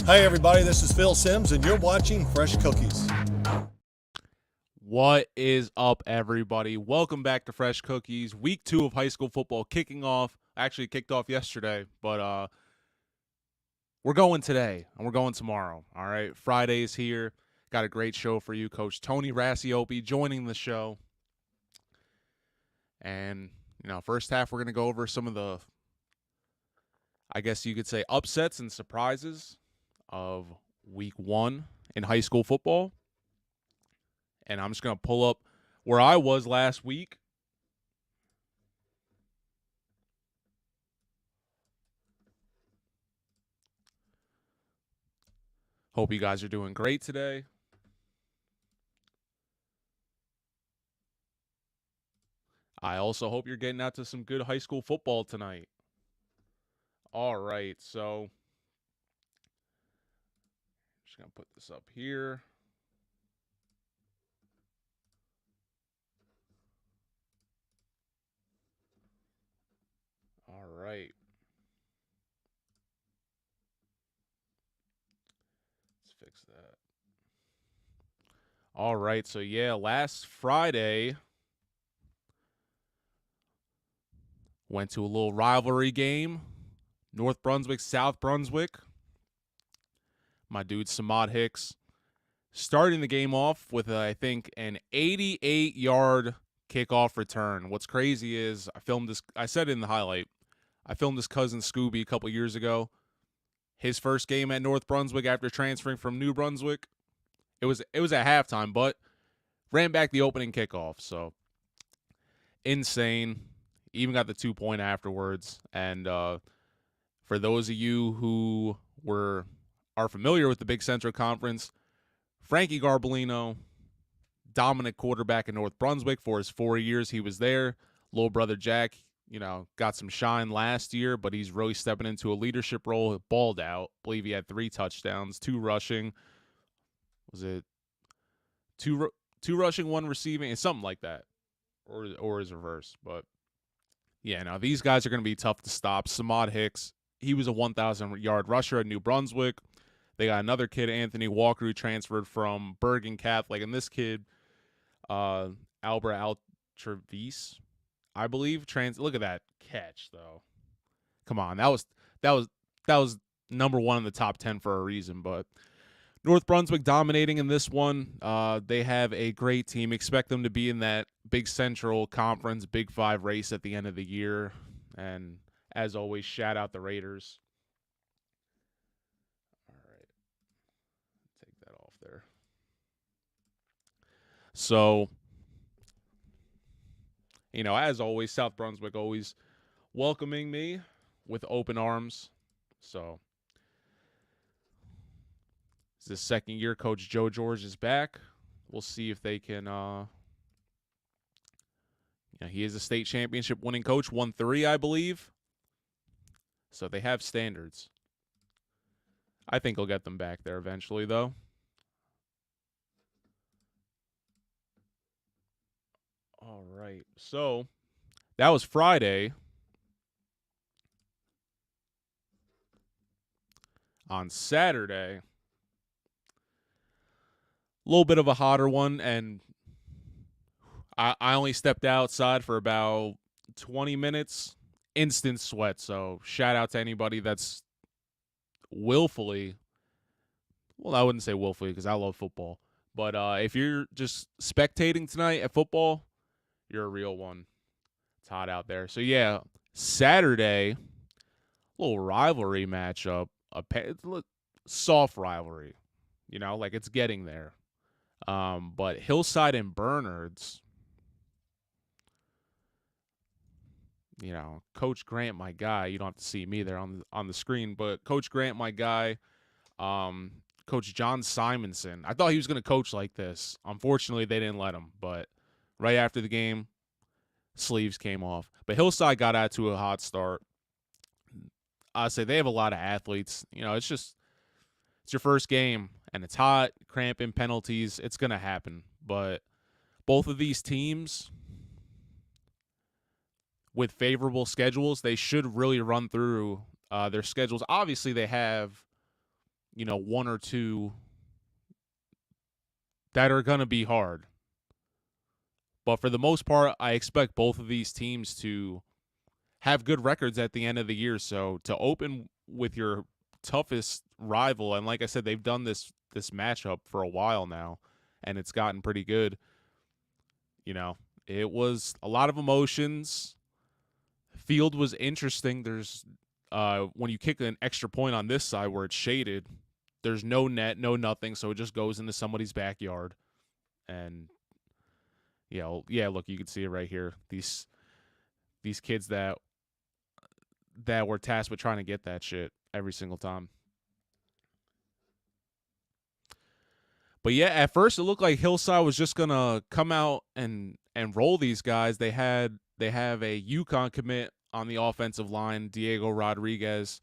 Hi, everybody. This is Phil Sims, and you're watching Fresh Cookies. What is up, everybody? Welcome back to Fresh Cookies. Week 2 of high school football kicking off. Actually, it kicked off yesterday, but we're going today, and we're going tomorrow. All right, Friday's here. Got a great show for you. Coach Tony Raccioppi joining the show. And, first half, we're going to go over some of the, I guess you could say, upsets and surprises of week 1 in high school football. And I'm just going to pull up where I was last week. Hope you guys are doing great today. I also hope you're getting out to some good high school football tonight. All right, so I'm just going to put this up here. All right. Let's fix that. All right, so last Friday went to a little rivalry game. North Brunswick, South Brunswick. My dude Samad Hicks starting the game off with, I think, an 88-yard kickoff return. What's crazy is I said it in the highlight, I filmed his cousin Scooby a couple years ago. His first game at North Brunswick after transferring from New Brunswick. It was at halftime, but ran back the opening kickoff. So insane. Even got the 2-point afterwards. And for those of you who are familiar with the Big Central Conference, Frankie Garbolino, dominant quarterback in North Brunswick for his 4 years he was there. Little brother Jack, got some shine last year, but he's really stepping into a leadership role. Balled out. I believe he had 3 touchdowns, 2 rushing. Was it 2 rushing, 1 receiving? It's something like that, or his reverse. But now these guys are going to be tough to stop. Samad Hicks, he was a 1,000-yard rusher at New Brunswick. They got another kid, Anthony Walker, who transferred from Bergen Catholic, and this kid, Albert Altravis, I believe. Look at that catch, though. Come on, that was number 1 in the top 10 for a reason. But North Brunswick dominating in this one. They have a great team. Expect them to be in that Big Central Conference Big 5 race at the end of the year. And as always, shout out the Raiders. All right, take that off there. So, as always, South Brunswick always welcoming me with open arms. So, it's the second year Coach Joe George is back. We'll see if they can, he is a state championship winning coach, won 3, I believe. So they have standards. I think he'll get them back there eventually, though. All right, so that was Friday. On Saturday, a little bit of a hotter one, and I only stepped outside for about 20 minutes. Instant sweat, so shout out to anybody that's willfully, well, I wouldn't say willfully because I love football, but if you're just spectating tonight at football, you're a real one. It's hot out there. So, Saturday, little rivalry matchup, soft rivalry, like it's getting there. But Hillside and Bernards, Coach Grant, my guy, you don't have to see me there on the screen, but Coach Grant, my guy, Coach John Simonson, I thought he was going to coach like this. Unfortunately, they didn't let him, but right after the game, sleeves came off. But Hillside got out to a hot start. I say they have a lot of athletes. It's your first game, and it's hot, cramping, penalties. It's going to happen. But both of these teams, with favorable schedules, they should really run through their schedules. Obviously, they have, one or two that are going to be hard. But for the most part, I expect both of these teams to have good records at the end of the year. So to open with your toughest rival, and like I said, they've done this matchup for a while now, and it's gotten pretty good. It was a lot of emotions. Field was interesting. There's when you kick an extra point on this side where it's shaded, there's no net, no nothing, so it just goes into somebody's backyard. And look, you can see it right here. These kids that were tasked with trying to get that shit every single time. But yeah, at first it looked like Hillside was just gonna come out and roll these guys. They have a UConn commit on the offensive line, Nery Rodriguez,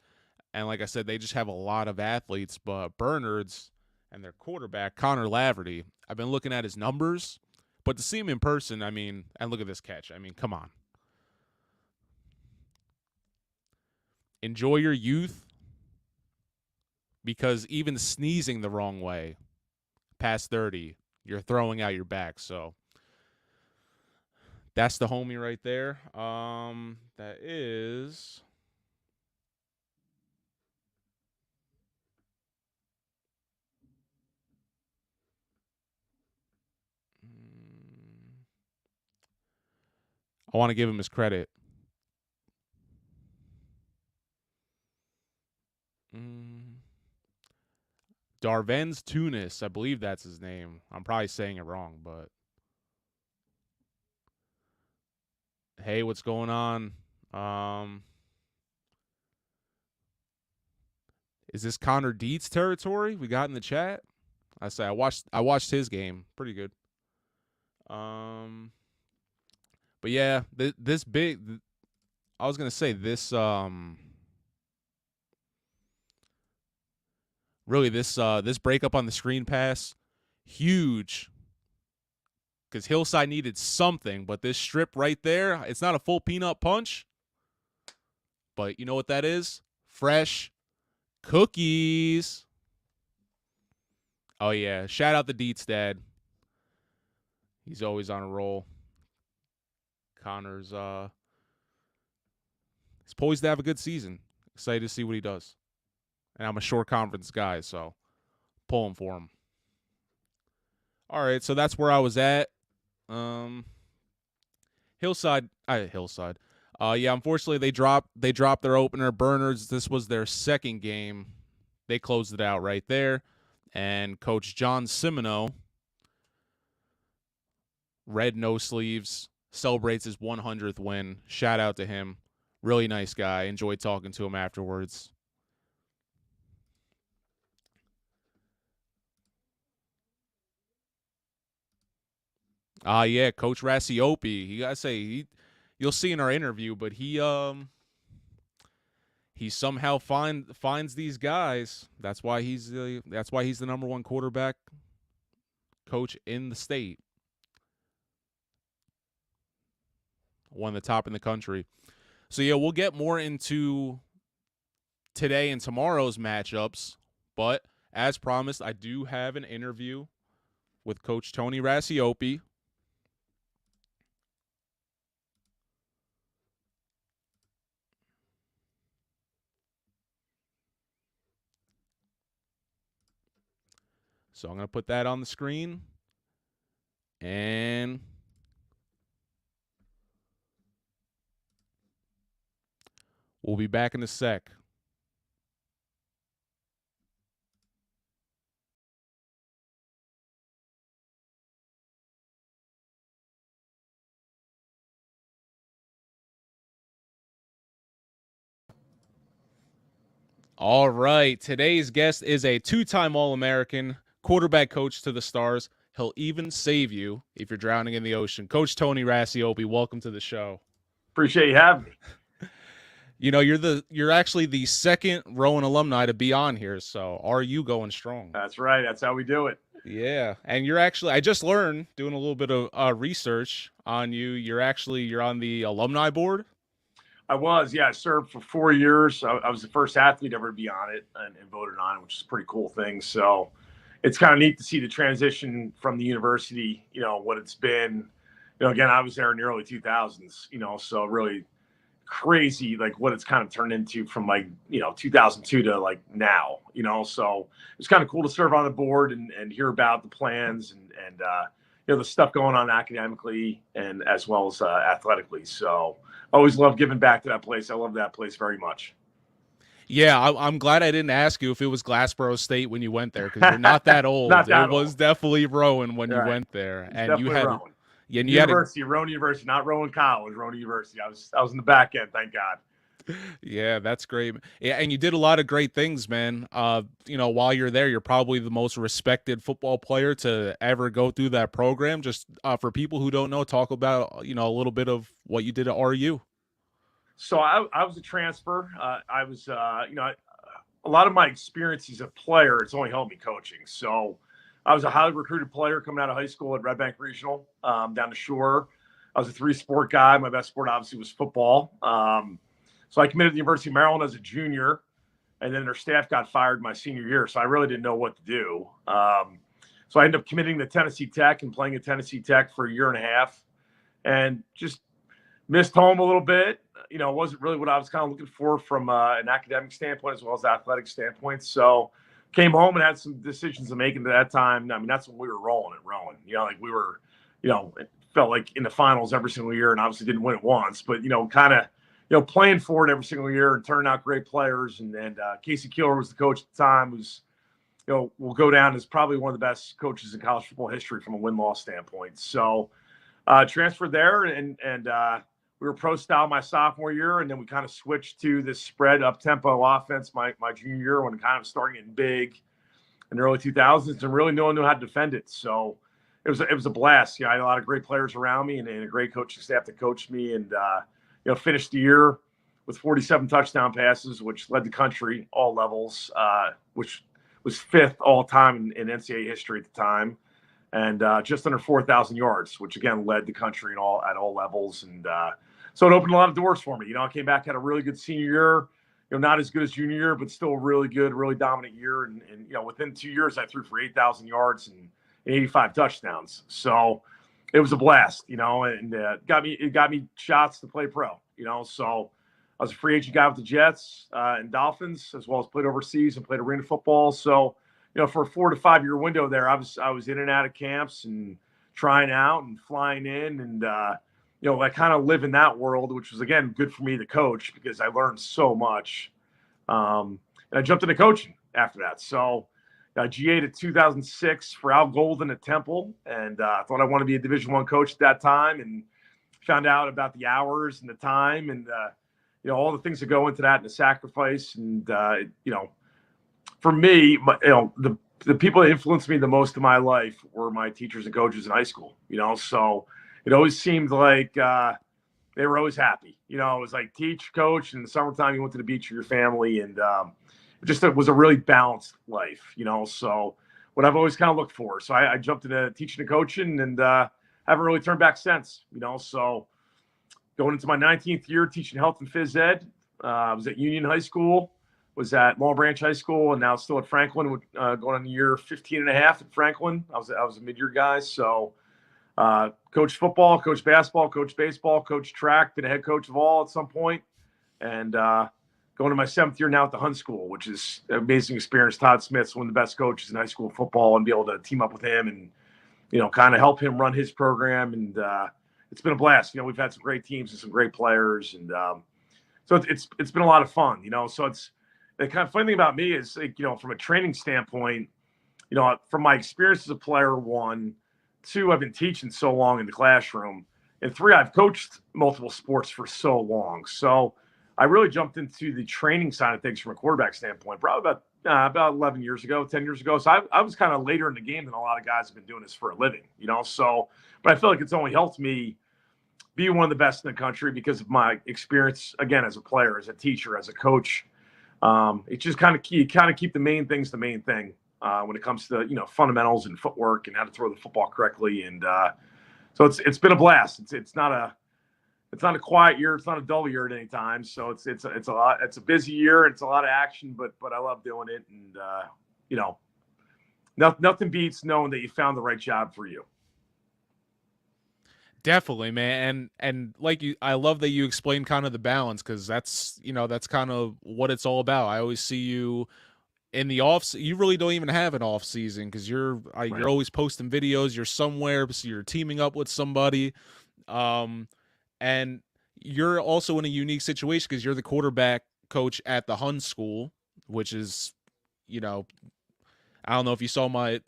and like I said, they just have a lot of athletes. But Bernard's and their quarterback Connor Laverty, I've been looking at his numbers, but to see him in person, and look at this catch. Come on. Enjoy your youth, because even sneezing the wrong way past 30, you're throwing out your back. So that's the homie right there. That is I want to give him his credit. Darvenz Tunis, I believe that's his name. I'm probably saying it wrong, but hey, what's going on? Is this Connor Dietz territory we got in the chat? I say I watched his game, pretty good. But yeah, this big. I was gonna say this. Really, this breakup on the screen pass, huge. Because Hillside needed something, but this strip right there, it's not a full peanut punch. But you know what that is? Fresh cookies. Oh, yeah. Shout out to Dietz' dad. He's always on a roll. Connor's he's poised to have a good season. Excited to see what he does. And I'm a short conference guy, so pulling for him. All right, so that's where I was at. Hillside. Yeah, unfortunately they dropped their opener. Bernards, this was their second game. They closed it out right there. And Coach John Simino, red no sleeves, celebrates his 100th win. Shout out to him. Really nice guy. Enjoyed talking to him afterwards. Yeah, Coach Racioppi. You gotta say you'll see in our interview, but he somehow finds these guys. That's why he's the number one quarterback coach in the state. One of the top in the country. So yeah, we'll get more into today and tomorrow's matchups, but as promised, I do have an interview with Coach Tony Raccioppi. So I'm going to put that on the screen. And we'll be back in a sec. All right. Today's guest is a two-time All-American, quarterback coach to the stars. He'll even save you if you're drowning in the ocean. Coach Tony Raccioppi, welcome to the show. Appreciate you having me. You know, you're actually the second Rowan alumni to be on here, so are you going strong? That's right. That's how we do it. Yeah, and I just learned doing a little bit of research on you. You're on the alumni board. I was, yeah. I served for 4 years. I was the first athlete ever to be on it and voted on it, which is a pretty cool thing. So it's kind of neat to see the transition from the university, what it's been. Again, I was there in the early 2000s, so really crazy, like what it's kind of turned into from 2002 to like now, so it's kind of cool to serve on the board and hear about the plans and the stuff going on academically and as well as athletically. So I always love giving back to that place. I love that place very much. Yeah, I'm glad I didn't ask you if it was Glassboro State when you went there, because you're not that old. Not that it was old. definitely Rowan when you Right. went there, It's and you had Rowan. Yeah, and Rowan University, not Rowan College, Rowan University. I was in the back end, thank God. Yeah, that's great. Yeah, and you did a lot of great things, man. While you're there, you're probably the most respected football player to ever go through that program. Just for people who don't know, talk about a little bit of what you did at RU. So I was a transfer. I was, a lot of my experience as a player, it's only helped me coaching. So I was a highly recruited player coming out of high school at Red Bank Regional down the shore. I was a 3-sport guy. My best sport obviously was football. So I committed to the University of Maryland as a junior, and then their staff got fired my senior year. So I really didn't know what to do. So I ended up committing to Tennessee Tech and playing at Tennessee Tech for a year and a half and just missed home a little bit. It wasn't really what I was kind of looking for from an academic standpoint as well as athletic standpoint. So came home and had some decisions to make at that time. I mean, that's when we were rolling at Rowan. We were, it felt like in the finals every single year, and obviously didn't win it once, but, kind of, playing for it every single year and turning out great players. And Casey Keeler was the coach at the time, who's, will go down as probably one of the best coaches in college football history from a win-loss standpoint. So transferred there and we were pro style my sophomore year, and then we kind of switched to this spread up tempo offense my junior year when kind of starting getting big in the early 2000s, and really no one knew how to defend it. So it was a blast. I had a lot of great players around me and a great coaching staff that coached me, and finished the year with 47 touchdown passes, which led the country all levels, which was 5th all time in NCAA history at the time, and just under 4,000 yards, which again led the country at all levels. And so it opened a lot of doors for me. I came back, had a really good senior year, not as good as junior year, but still a really good, really dominant year. And within 2 years, I threw for 8,000 yards and 85 touchdowns. So it was a blast, and it got me shots to play pro, So I was a free agent guy with the Jets and Dolphins, as well as played overseas and played arena football. So, for a 4 to 5 year window there, I was in and out of camps and trying out and flying in, and I kind of live in that world, which was again good for me to coach because I learned so much. And I jumped into coaching after that. So I GA'd at 2006 for Al Golden at Temple, and I thought I wanted to be a Division I coach at that time, and found out about the hours and the time and all the things that go into that and the sacrifice. And for me, the people that influenced me the most in my life were my teachers and coaches in high school. So it always seemed like they were always happy. It was like teach, coach, and in the summertime you went to the beach with your family, and it was a really balanced life. So what I've always kind of looked for. So I jumped into teaching and coaching, and haven't really turned back since. So going into my 19th year teaching health and phys ed, I was at Union High School, was at Long Branch High School, and now still at Franklin, going on year 15 and a half at Franklin. I was a mid-year guy. So coached football, coached basketball, coached baseball, coached track, been a head coach of all at some point, and going to my 7th year now at the Hunt School, which is an amazing experience. Todd Smith's one of the best coaches in high school football, and be able to team up with him and kind of help him run his program. And it's been a blast. We've had some great teams and some great players. And so it's been a lot of fun, So it's the kind of funny thing about me is, like, from a training standpoint, from my experience as a player, 1, 2, I've been teaching so long in the classroom, and 3, I've coached multiple sports for so long. So I really jumped into the training side of things from a quarterback standpoint, probably about 11 years ago, 10 years ago. So I was kind of later in the game than a lot of guys have been doing this for a living, So, but I feel like it's only helped me be one of the best in the country because of my experience, again, as a player, as a teacher, as a coach. It's just kind of keep the main things the main thing when it comes to, fundamentals and footwork and how to throw the football correctly. And so it's been a blast. It's not it's not a quiet year. It's not a dull year at any time. So it's a lot. It's a busy year. It's a lot of action, but I love doing it. And you know, nothing beats knowing that you found the right job for you. Definitely, man. And like I love that you explained kind of the balance, because that's kind of what it's all about. I always see you in the you really don't even have an off season, because you're always posting videos. You're somewhere, so you're teaming up with somebody, and you're also in a unique situation because you're the quarterback coach at the Hun School, which is, I don't know if you saw my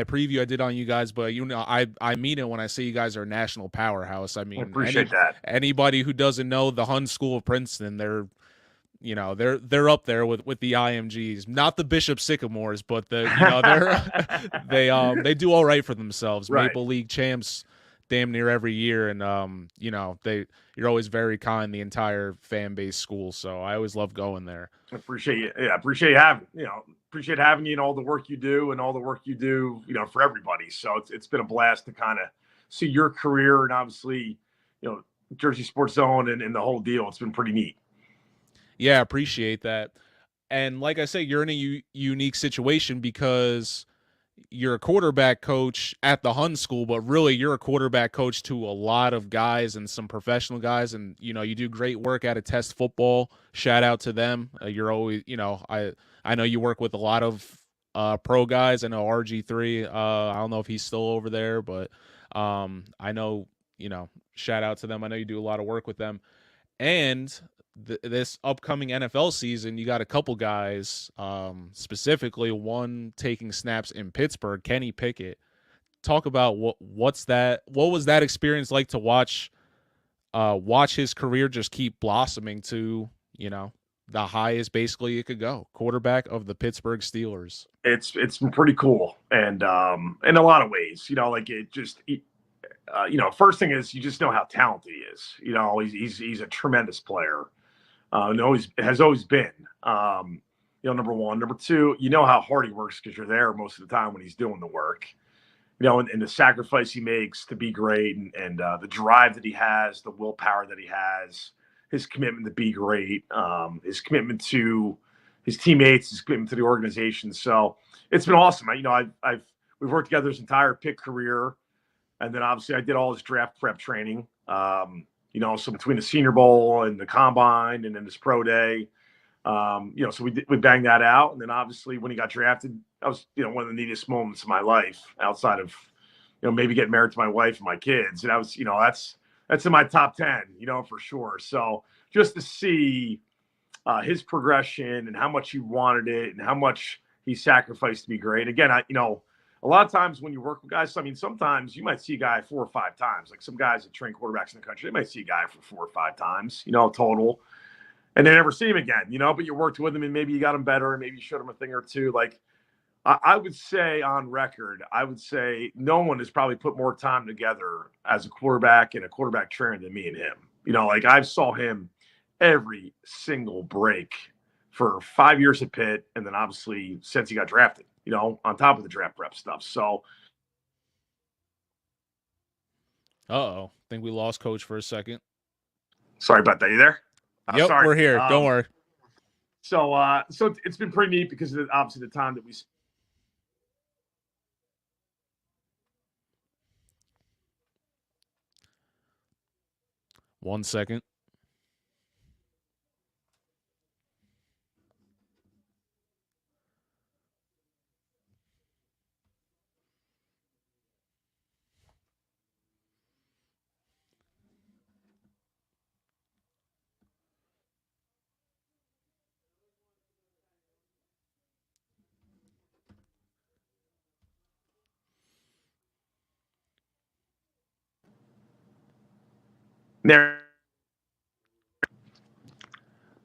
preview I did on you guys, but I mean it when I say you guys are a national powerhouse. I mean, I appreciate that. Anybody who doesn't know the Hun School of Princeton, they're up there with the IMGs, not the Bishop Sycamores, but they do all right for themselves. Right. Maple League champs damn near every year, and you're always very kind, the entire fan base school. So I always love going there. I appreciate you. Yeah, appreciate having you and all the work you do and all the work you do, for everybody. So it's been a blast to kind of see your career, and obviously, Jersey Sports Zone and the whole deal. It's been pretty neat. Yeah, appreciate that. And like I say, you're in a unique situation because you're a quarterback coach at the Hun School, but really you're a quarterback coach to a lot of guys and some professional guys. And, you do great work at a Test Football. Shout out to them. You're always, I know you work with a lot of pro guys. I know RG3. I don't know if he's still over there, but I know, shout out to them. I know you do a lot of work with them. And this upcoming NFL season, you got a couple guys, specifically one taking snaps in Pittsburgh, Kenny Pickett. Talk about what was that experience like to watch his career just keep blossoming to, the highest basically it could go, quarterback of the Pittsburgh Steelers. It's been pretty cool, and in a lot of ways, first thing is you just know how talented he is. He's a tremendous player. Has always been, number one. Number two, how hard he works because you're there most of the time when he's doing the work, and the sacrifice he makes to be great, and the drive that he has, the willpower that he has, his commitment to be great, his commitment to his teammates, his commitment to the organization. So it's been awesome. We've worked together his entire Pick career, and then obviously I did all his draft prep training. So between the Senior Bowl and the Combine and then this Pro Day, so we banged that out. And then obviously when he got drafted, that was, one of the neatest moments of my life outside of, maybe getting married to my wife and my kids. And I was, that's in my top 10, for sure. So just to see his progression and how much he wanted it and how much he sacrificed to be great. Again, a lot of times when you work with guys, sometimes you might see a guy 4 or 5 times. Like some guys that train quarterbacks in the country, they might see a guy for 4 or 5 times, total. And they never see him again, but you worked with him and maybe you got him better and maybe you showed him a thing or two. Like I would say on record, no one has probably put more time together as a quarterback and a quarterback trainer than me and him. I saw him every single break for 5 years at Pitt. And then obviously since he got drafted. On top of the draft prep stuff. So. I think we lost Coach for a second. Sorry about that. You there? Yep, sorry. We're here. Don't worry. So it's been pretty neat because of obviously the time that we. 1 second. There.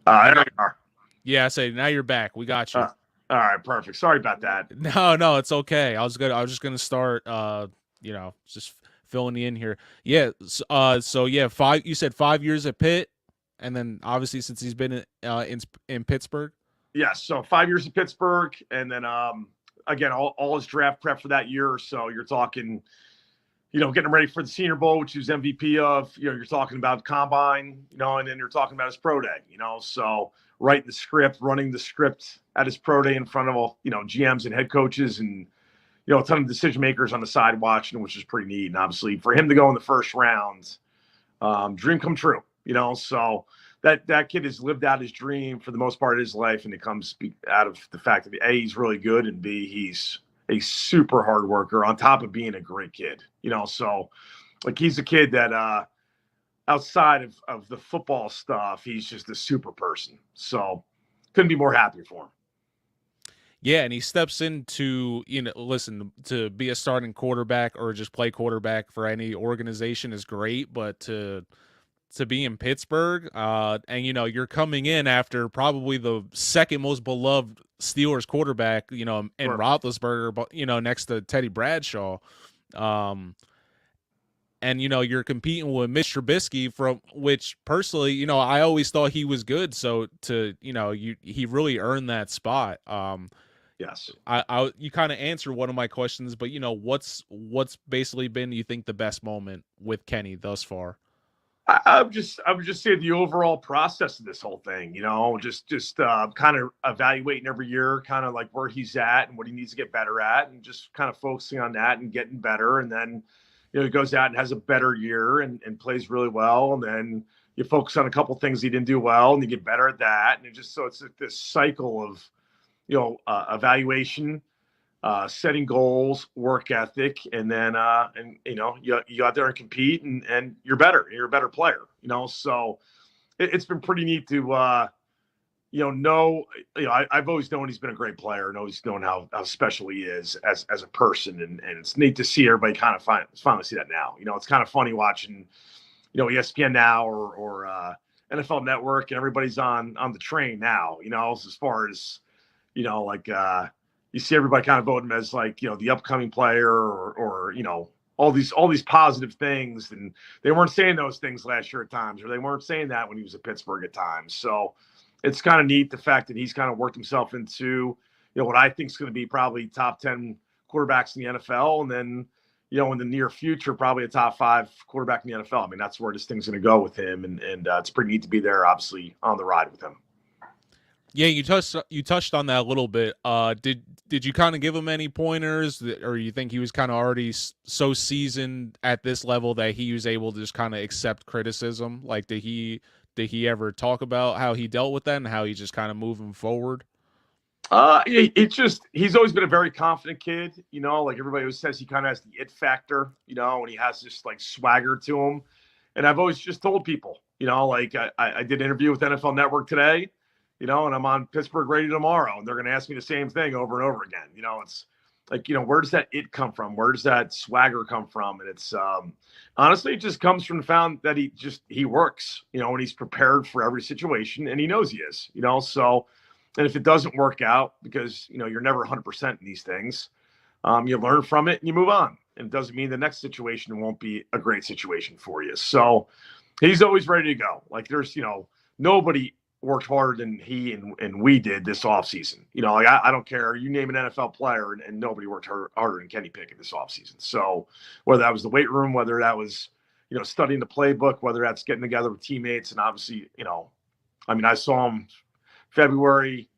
There you are. Yeah, I say now you're back. We got you. All right, perfect. Sorry about that. No, it's okay. I was just gonna start, just filling you in here. Yeah. So yeah, you said 5 years at Pitt, and then obviously since he's been in Pittsburgh. Yes. So 5 years in Pittsburgh, and then again all his draft prep for that year. So you're talking, getting him ready for the Senior Bowl, which he was MVP of. You're talking about combine, and then you're talking about his pro day, so writing the script, running the script at his pro day in front of all, GMs and head coaches and, a ton of decision makers on the side watching, which is pretty neat. And obviously for him to go in the first round, dream come true, so that kid has lived out his dream for the most part of his life. And it comes out of the fact that A, he's really good, and B, he's a super hard worker on top of being a great kid, so like he's a kid that outside of the football stuff, he's just a super person. So couldn't be more happy for him. Yeah, and he steps into, listen, to be a starting quarterback or just play quarterback for any organization is great, but to be in Pittsburgh, and you're coming in after probably the second most beloved Steelers quarterback, in Sure. Roethlisberger, but next to Teddy Bradshaw, and you're competing with Mitch Trubisky, from which personally, I always thought he was good. So he really earned that spot. Yes. You kind of answered one of my questions, but what's basically been, you think, the best moment with Kenny thus far? I would just say the overall process of this whole thing, just kind of evaluating every year, kind of like where he's at and what he needs to get better at, and just kind of focusing on that and getting better. And then, he goes out and has a better year and plays really well. And then you focus on a couple things he didn't do well and you get better at that. And it's like this cycle of, evaluation, setting goals, work ethic, and then you go out there and compete, and you're better. You're a better player, So it's been pretty neat to I've always known he's been a great player and always known how special he is as a person, and it's neat to see everybody kind of finally see that now. It's kind of funny watching ESPN now or NFL Network, and everybody's on the train now. As far as you see everybody kind of vote him as like, the upcoming player or all these positive things. And they weren't saying those things last year at times, or they weren't saying that when he was at Pittsburgh at times. So it's kind of neat, the fact that he's kind of worked himself into, what I think is going to be probably top 10 quarterbacks in the NFL. And then, in the near future, probably a top 5 quarterback in the NFL. I mean, that's where this thing's going to go with him. And it's pretty neat to be there, obviously, on the ride with him. Yeah, you touched on that a little bit. Did you kind of give him any pointers, or you think he was kind of already so seasoned at this level that he was able to just kind of accept criticism? Like, did he ever talk about how he dealt with that and how he's just kind of moving forward? He's always been a very confident kid. Like everybody always says, he kind of has the it factor. And he has this like swagger to him. And I've always just told people, like I did an interview with NFL Network today. And I'm on Pittsburgh Radio tomorrow, and they're going to ask me the same thing over and over again. It's like, where does that it come from? Where does that swagger come from? And it's honestly, it just comes from the fact that he works, and he's prepared for every situation, and he knows he is, so, and if it doesn't work out, because, you're never 100% in these things, you learn from it and you move on. And it doesn't mean the next situation won't be a great situation for you. So he's always ready to go. Like there's, nobody worked harder than he and we did this offseason. Like I don't care. You name an NFL player and nobody worked harder than Kenny Pickett this offseason. So whether that was the weight room, whether that was, studying the playbook, whether that's getting together with teammates, and obviously, I saw him February,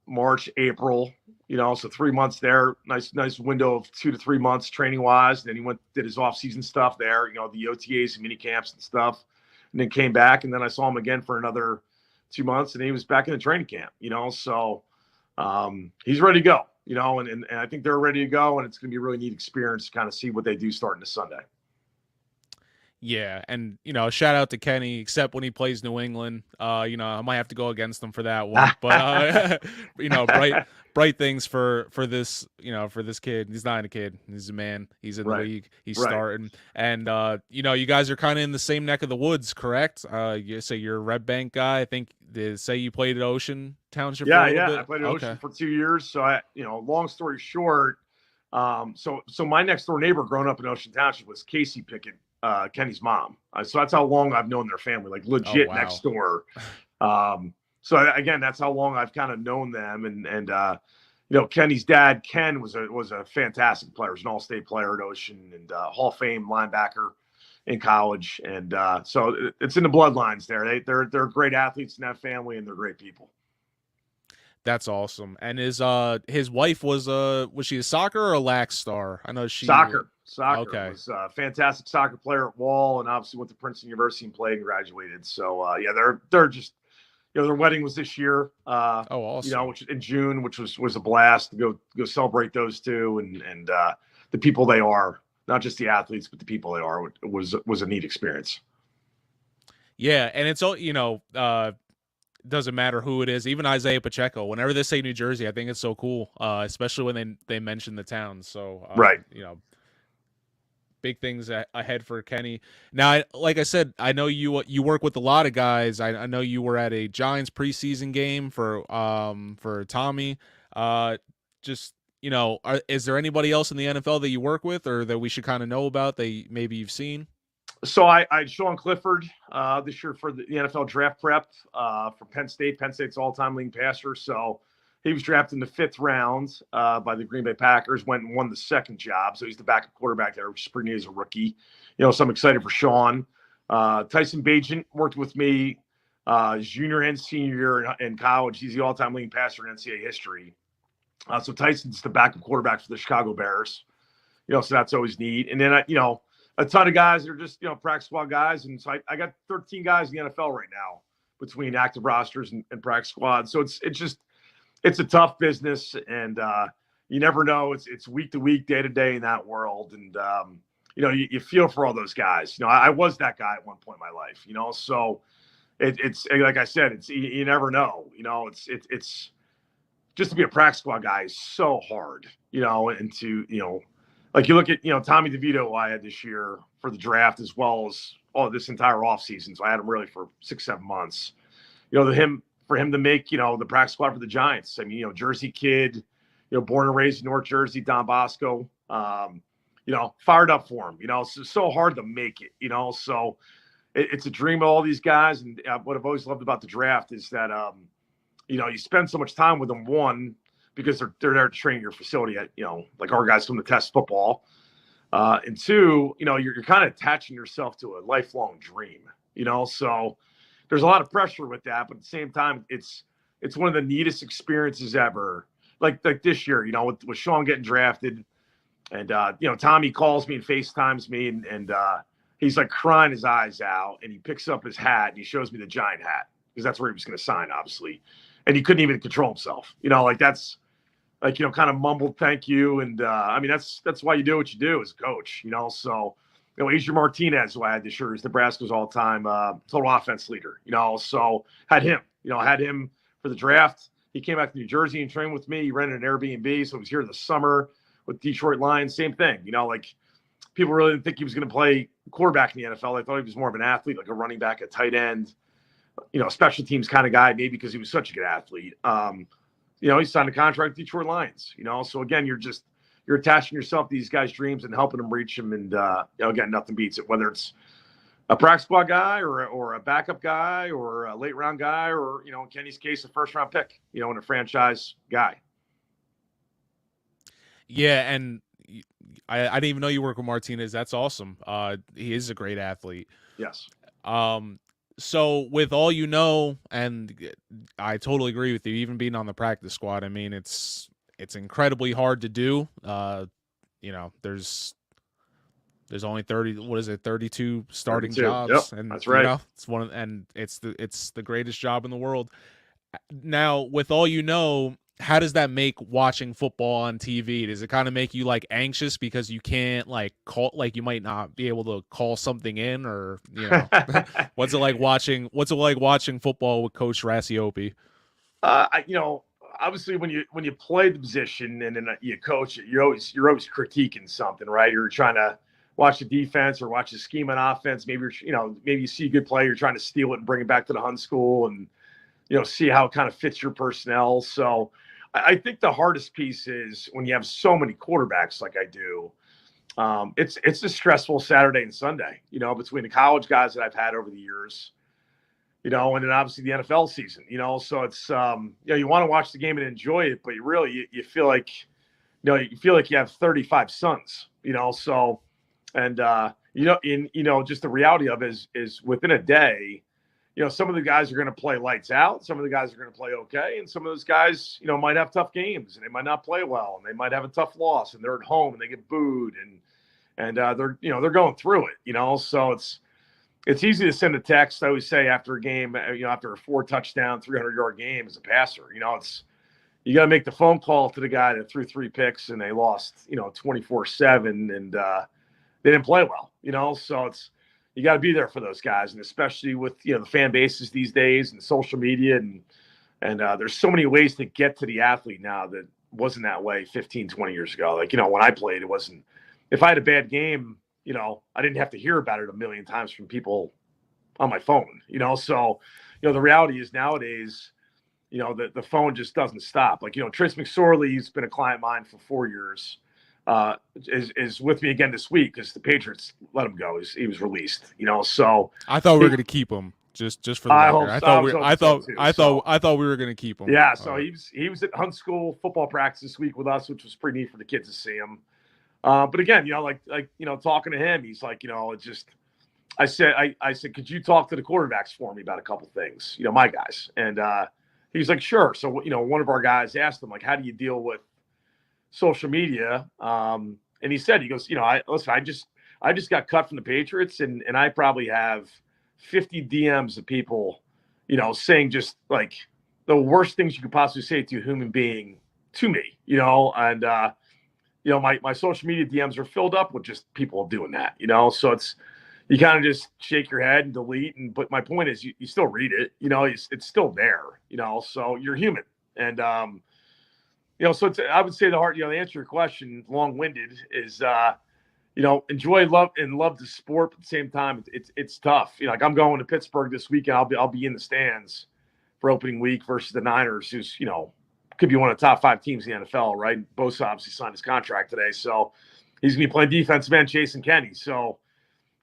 March, April, so 3 months there, nice window of 2 to 3 months training wise. Then he did his offseason stuff there, the OTAs and mini camps and stuff. And then came back, and then I saw him again for another 2 months, and he was back in the training camp, so he's ready to go, and I think they're ready to go, and it's going to be a really neat experience to kind of see what they do starting this Sunday. Yeah, and shout out to Kenny, except when he plays New England. I might have to go against them for that one, but bright things for this, for this kid. He's not a kid; he's a man. He's in the league. He's starting, and you guys are kind of in the same neck of the woods, correct? You say you're a Red Bank guy. I think they say you played at Ocean Township. Yeah, I played at Ocean for 2 years. So long story short, so my next door neighbor growing up in Ocean Township was Casey Pickett, Kenny's mom. So that's how long I've known their family, like legit next door. So again, that's how long I've kind of known them. And Kenny's dad, Ken, was a fantastic player. He was an all-state player at Ocean and Hall of Fame linebacker in college. And so it's in the bloodlines there. They're great athletes in that family, and they're great people. That's awesome. And his wife was she a soccer or a lax star? I know she Soccer. Okay. Was a fantastic soccer player at Wall, and obviously went to Princeton University and played and graduated. So they're just their wedding was this year. Awesome. Which in June, which was a blast to go celebrate those two and the people they are, not just the athletes, but the people they are was a neat experience. Yeah, and it's all doesn't matter who it is, even Isaiah Pacheco. Whenever they say New Jersey, I think it's so cool, especially when they mention the town. So right, big things ahead for Kenny. Now, like I said, I know you work with a lot of guys. I know you were at a Giants preseason game for Tommy. Is there anybody else in the NFL that you work with or that we should kind of know about that maybe you've seen? So I had Sean Clifford this year for the NFL draft prep for Penn State. Penn State's all-time leading passer. So he was drafted in the 5th round by the Green Bay Packers, went and won the 2nd job. So he's the backup quarterback there, which is pretty neat as a rookie. So I'm excited for Sean. Tyson Bagent worked with me his junior and senior year in college. He's the all-time leading passer in NCAA history. So Tyson's the backup quarterback for the Chicago Bears. So that's always neat. And then, a ton of guys that are just, practice squad guys. And so I got 13 guys in the NFL right now between active rosters and practice squad. So it's a tough business, and you never know. It's week to week, day to day in that world. And, you feel for all those guys. I was that guy at one point in my life, so it's like I said, you never know, it's just to be a practice squad guy is so hard, and to, like you look at, Tommy DeVito, I had this year for the draft as well as this entire offseason. So I had him really for 6-7 months. For him to make, the practice squad for the Giants. I mean, Jersey kid, born and raised in North Jersey, Don Bosco, fired up for him. It's so hard to make it, So it's a dream of all these guys. And what I've always loved about the draft is that, you spend so much time with them, one, because they're there to train your facility at, like our guys come to test football. And two, you're kind of attaching yourself to a lifelong dream, so there's a lot of pressure with that, but at the same time, it's one of the neatest experiences ever. Like this year, with Sean getting drafted and, Tommy calls me and FaceTimes me and he's like crying his eyes out and he picks up his hat and he shows me the Giant hat because that's where he was going to sign, obviously. And he couldn't even control himself, that's, kind of mumbled thank you. And that's why you do what you do as a coach, so, Adrian Martinez, who I had this year, is Nebraska's all-time total offense leader, so had him for the draft. He came back to New Jersey and trained with me. He rented an Airbnb, so he was here this summer with Detroit Lions, same thing, people really didn't think he was going to play quarterback in the NFL. They thought he was more of an athlete, like a running back, a tight end, special teams kind of guy, maybe because he was such a good athlete. He signed a contract with Detroit Lions, so again, you're attaching yourself to these guys' dreams and helping them reach them. And, again, nothing beats it, whether it's a practice squad guy or a backup guy or a late round guy or, in Kenny's case, a first round pick, and a franchise guy. Yeah. And I didn't even know you work with Martinez. That's awesome. He is a great athlete. Yes. So with all and I totally agree with you, even being on the practice squad, I mean, it's incredibly hard to do. There's only 32 starting 32. jobs. Yep, and that's right. It's the greatest job in the world. Now, with all how does that make watching football on TV? Does it kind of make you anxious because you can't call, you might not be able to call something in, or what's it like watching football with Coach Racioppi? Obviously when you play the position and then you coach it, you're always critiquing something, right? You're trying to watch the defense or watch the scheme on offense. Maybe maybe you see a good play, you're trying to steal it and bring it back to the Hun school and see how it kind of fits your personnel. So I think the hardest piece is when you have so many quarterbacks like I do. It's a stressful Saturday and Sunday, between the college guys that I've had over the years. and then obviously the NFL season, so it's, you want to watch the game and enjoy it, but you feel like, you have 35 sons, so, and, just the reality of it is within a day, some of the guys are going to play lights out. Some of the guys are going to play okay. And some of those guys, might have tough games and they might not play well and they might have a tough loss and they're at home and they get booed and they're going through it, so it's easy to send a text. I always say after a game, after a 4-touchdown, 300-yard game as a passer, you got to make the phone call to the guy that threw 3 picks and they lost, 24-7 and they didn't play well, so you got to be there for those guys. And especially with, the fan bases these days and social media and there's so many ways to get to the athlete now that wasn't that way 15, 20 years ago. Like, when I played, it wasn't, if I had a bad game, I didn't have to hear about it a million times from people on my phone, so, the reality is nowadays, the phone just doesn't stop. Like, Trace McSorley's been a client of mine for 4 years, is with me again this week because the Patriots let him go. He was released, so I thought we were going to keep him just for the record. I thought we were going to keep him. Yeah. So he was at Hunt School football practice this week with us, which was pretty neat for the kids to see him. But again, talking to him, he's like, it's just, I said, could you talk to the quarterbacks for me about a couple things, my guys? And he's like, sure. So, one of our guys asked him, like, how do you deal with social media? And he said, he goes, I just got cut from the Patriots and I probably have 50 DMs of people, saying just like the worst things you could possibly say to a human being to me, and, my social media DMs are filled up with just people doing that, so it's, you kind of just shake your head and delete. But my point is you still read it, it's still there, so you're human. And, so I would say to answer your question, long-winded is, enjoy, love the sport, but at the same time, it's tough. Like I'm going to Pittsburgh this weekend. I'll be in the stands for opening week versus the Niners, who's, could be one of the top 5 teams in the NFL, right? Bosa obviously signed his contract today. So he's going to be playing defensive end, chasing Kenny. So,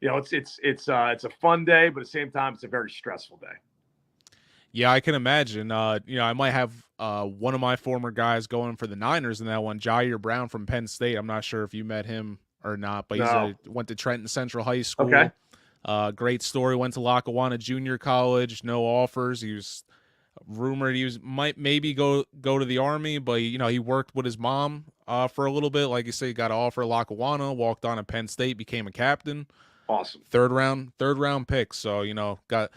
it's a fun day, but at the same time, it's a very stressful day. Yeah, I can imagine. I might have one of my former guys going for the Niners in that one, Jair Brown from Penn State. I'm not sure if you met him or not, but he went to Trenton Central High School. Okay. Great story. Went to Lackawanna Junior College. No offers. He was rumored might maybe go to the Army, but he worked with his mom for a little bit. Like you say, he got an offer at Lackawanna, walked on at Penn State, became a captain. Awesome. Third round pick. So got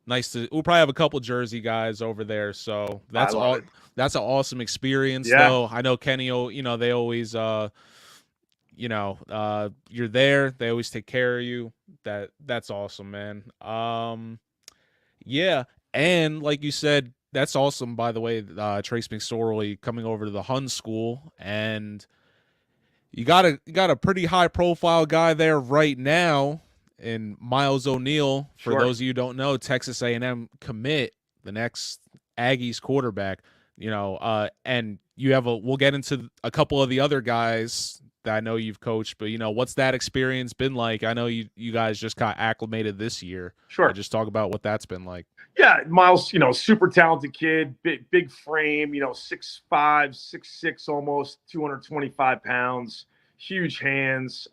nice to. We'll probably have a couple Jersey guys over there. So that's all. That's an awesome experience, though. I know Kenny. They always you're there. They always take care of you. That's awesome, man. Yeah. And like you said, that's awesome, by the way, Trace McSorley coming over to the Hun School. And you got a pretty high-profile guy there right now in Miles O'Neill. For those of you who don't know, Texas A&M commit, the next Aggies quarterback. And you have we'll get into a couple of the other guys that I know you've coached, but what's that experience been like? I know you guys just got acclimated this year. Sure. Just talk about what that's been like. Yeah, Miles, super talented kid, big frame, 6'5", 6'6", almost 225 pounds, huge hands,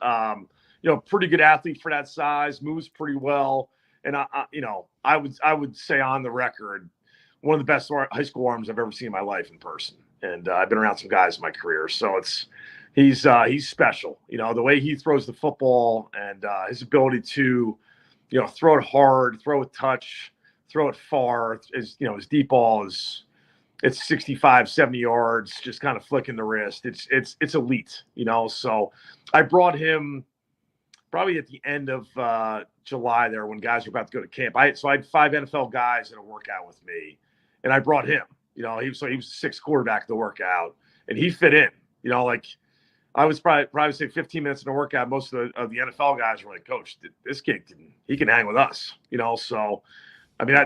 pretty good athlete for that size, moves pretty well. And I would say on the record, one of the best high school arms I've ever seen in my life in person. And I've been around some guys in my career, so he's special. The way he throws the football and his ability to, throw it hard, throw it touch, throw it far. His deep ball it's 65, 70 yards, just kind of flicking the wrist. It's elite, So I brought him probably at the end of July there when guys were about to go to camp. I had 5 NFL guys in a workout with me, and I brought him. He was the 6th quarterback of the workout, and he fit in. I was probably say 15 minutes in a workout. Most of the NFL guys were like, "Coach, this kid can hang with us." So. I mean,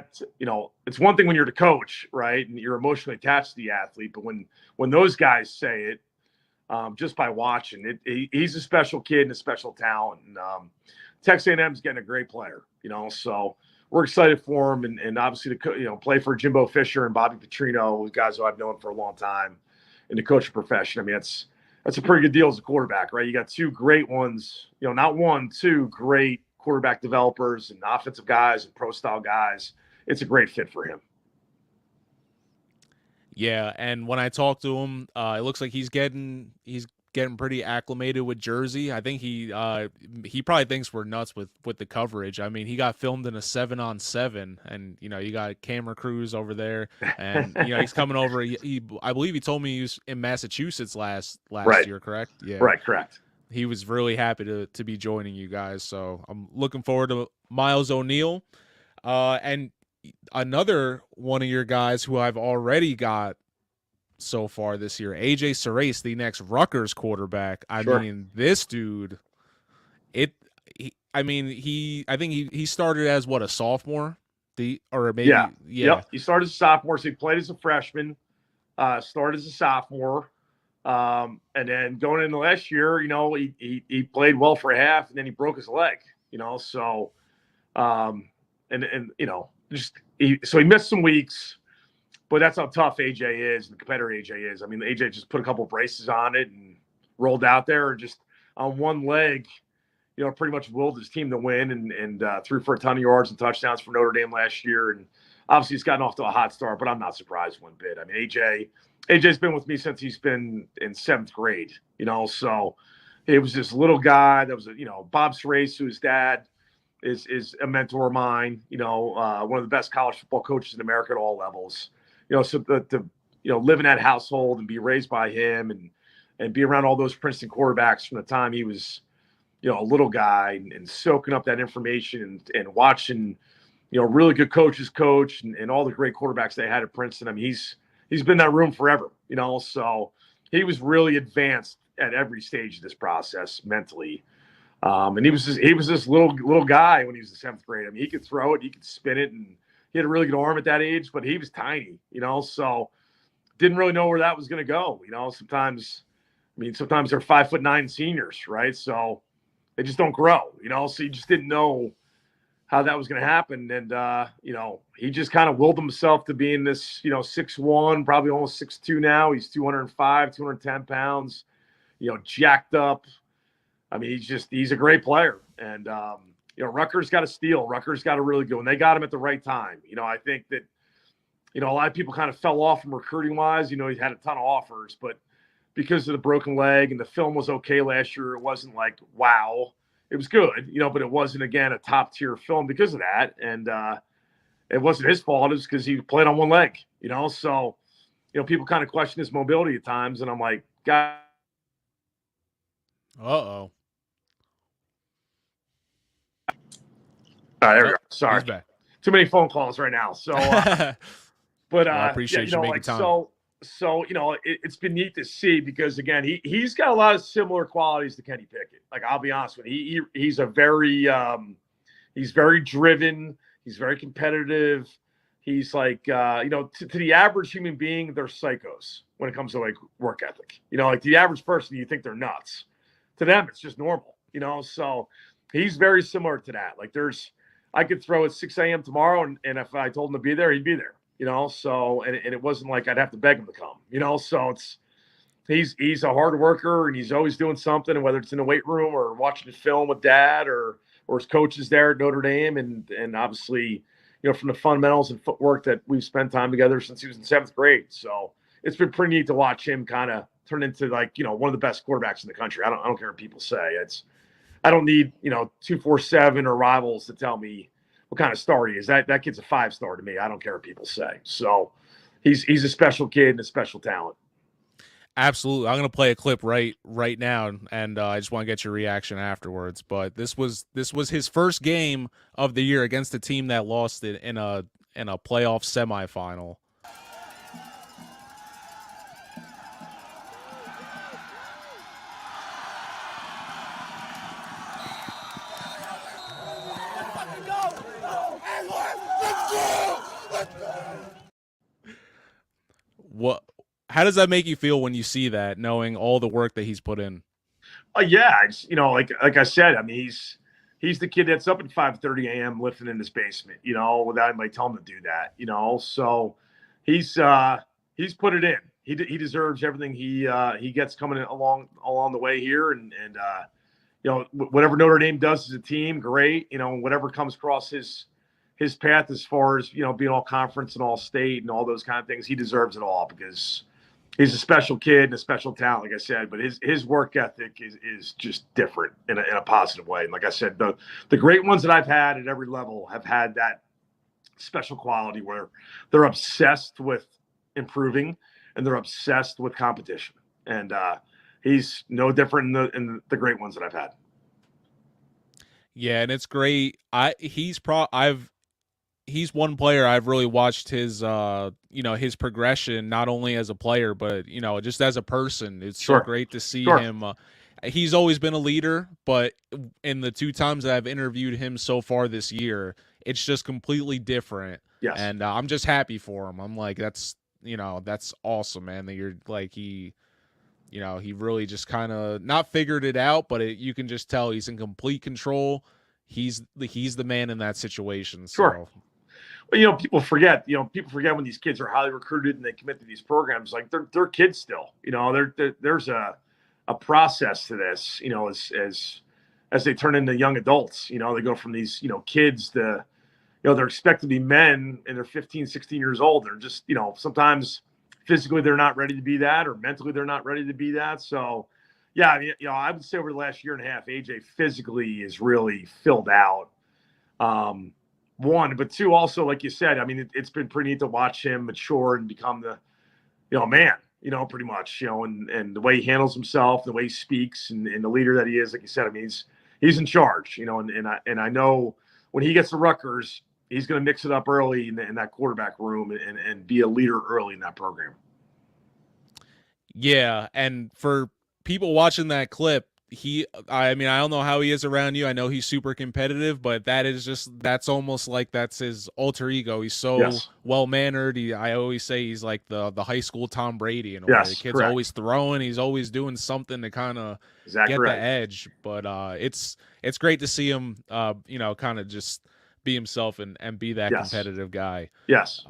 it's one thing when you're the coach, right, and you're emotionally attached to the athlete. But when those guys say it, just by watching it, he's a special kid and a special talent. And Texas A&M is getting a great player, So we're excited for him, and obviously to play for Jimbo Fisher and Bobby Petrino, guys who I've known for a long time in the coaching profession. I mean, that's a pretty good deal as a quarterback, right? You got two great ones, not one, two great quarterback developers and offensive guys and pro style guys. It's a great fit for him. Yeah, and when I talk to him, it looks like he's getting pretty acclimated with Jersey. I think he probably thinks we're nuts with the coverage. I mean, he got filmed in a 7-on-7, and you got camera crews over there, and he's coming over. I believe he told me he was in Massachusetts last right. year, correct? Yeah, right, correct. He was really happy to be joining you guys, so I'm looking forward to Miles O'Neill, and another one of your guys who I've already got so far this year, AJ Sarace, the next Rutgers quarterback. I mean, this dude, I think he started as a sophomore, He started as a sophomore, so he played as a freshman, started as a sophomore, and then going into last year, he played well for a half, and then he broke his leg, so so he missed some weeks. But that's how tough AJ is, and the competitor AJ is. I mean, AJ just put a couple of braces on it and rolled out there, just on one leg, pretty much willed his team to win, and threw for a ton of yards and touchdowns for Notre Dame last year. And obviously, he's gotten off to a hot start, but I'm not surprised one bit. I mean, AJ's been with me since he's been in 7th grade, so it was this little guy that was, Bob Sarace, whose dad is a mentor of mine, one of the best college football coaches in America at all levels. So to live in that household and be raised by him and be around all those Princeton quarterbacks from the time he was, a little guy, and soaking up that information and watching, really good coaches coach and all the great quarterbacks they had at Princeton. I mean, he's been in that room forever, so he was really advanced at every stage of this process mentally. And he was this little guy when he was in 7th grade. I mean, he could throw it, he could spin it, and he had a really good arm at that age, but he was tiny, so didn't really know where that was going to go. Sometimes they're 5'9" seniors, right? So they just don't grow, so you just didn't know how that was going to happen. And, he just kind of willed himself to being this, 6'1", probably almost 6'2" now. He's 205, 210 pounds, jacked up. I mean, he's a great player. And, Rutgers got a steal. Rutgers got a really good one. They got him at the right time. I think that, a lot of people kind of fell off from recruiting wise. He had a ton of offers, but because of the broken leg and the film was okay last year, it wasn't like, wow, it was good, but it wasn't, again, a top tier film because of that. And it wasn't his fault. It was because he played on one leg, so, people kind of question his mobility at times. And I'm like, God. Uh-oh. There we go. Sorry. Too many phone calls right now. So, but I appreciate you making time. So it's been neat to see because, again, he's got a lot of similar qualities to Kenny Pickett. Like, I'll be honest with you, he's a very he's very driven. He's very competitive. He's like to the average human being, they're psychos when it comes to like work ethic. Like the average person, you think they're nuts. To them, it's just normal. So he's very similar to that. Like I could throw at 6 a.m. tomorrow, and if I told him to be there, he'd be there, so, and it wasn't like I'd have to beg him to come, so he's a hard worker, and he's always doing something, and whether it's in the weight room or watching the film with dad or his coaches there at Notre Dame. And obviously, from the fundamentals and footwork that we've spent time together since he was in 7th grade. So it's been pretty neat to watch him kind of turn into one of the best quarterbacks in the country. I don't care what people say. I don't need, 247 or Rivals to tell me what kind of star he is. That kid's a 5-star to me. I don't care what people say. So he's a special kid and a special talent. Absolutely. I'm going to play a clip right now, and I just want to get your reaction afterwards. But this was his first game of the year against a team that lost it in a playoff semifinal. How does that make you feel when you see that, knowing all the work that he's put in? Yeah, like I said, I mean, he's the kid that's up at 5:30 a.m. lifting in his basement, without anybody telling him to do that, So he's put it in. He deserves everything he gets coming along the way here, and whatever Notre Dame does as a team, great. Whatever comes across his path as far as being all conference and all state and all those kind of things, he deserves it all because he's a special kid and a special talent, like I said. But his work ethic is just different in a positive way. And like I said, the great ones that I've had at every level have had that special quality where they're obsessed with improving and they're obsessed with competition. And he's no different in the great ones that I've had. Yeah, and it's great. He's one player I've really watched his his progression, not only as a player but just as a person. It's so great to see him. He's always been a leader, but in the 2 times that I've interviewed him so far this year, it's just completely different. Yes. And I'm just happy for him. I'm like, that's awesome, man. That you're like he really just kind of not figured it out, but you can just tell he's in complete control. He's the man in that situation. Sure. So. Well, people forget when these kids are highly recruited and they commit to these programs, like they're kids still. There's a process to this. As they turn into young adults, they go from these kids to they're expected to be men and they're 15, 16 years old. They're just sometimes physically they're not ready to be that, or mentally they're not ready to be that. So, yeah, I mean, I would say over the last year and a half, AJ physically is really filled out. One, but two, also, like you said, I mean, it's been pretty neat to watch him mature and become the, man, pretty much, and the way he handles himself, the way he speaks, and the leader that he is, like you said, I mean, he's in charge, and I know when he gets to Rutgers, he's going to mix it up early in that quarterback room and be a leader early in that program. Yeah, and for people watching that clip, I don't know how he is around you. I know he's super competitive, but that's almost like that's his alter ego. He's so well-mannered. I always say he's like the high school Tom Brady in a way. The kid's always throwing. He's always doing something to kind of get the edge. But it's great to see him, kind of just be himself and be that competitive guy. Yes.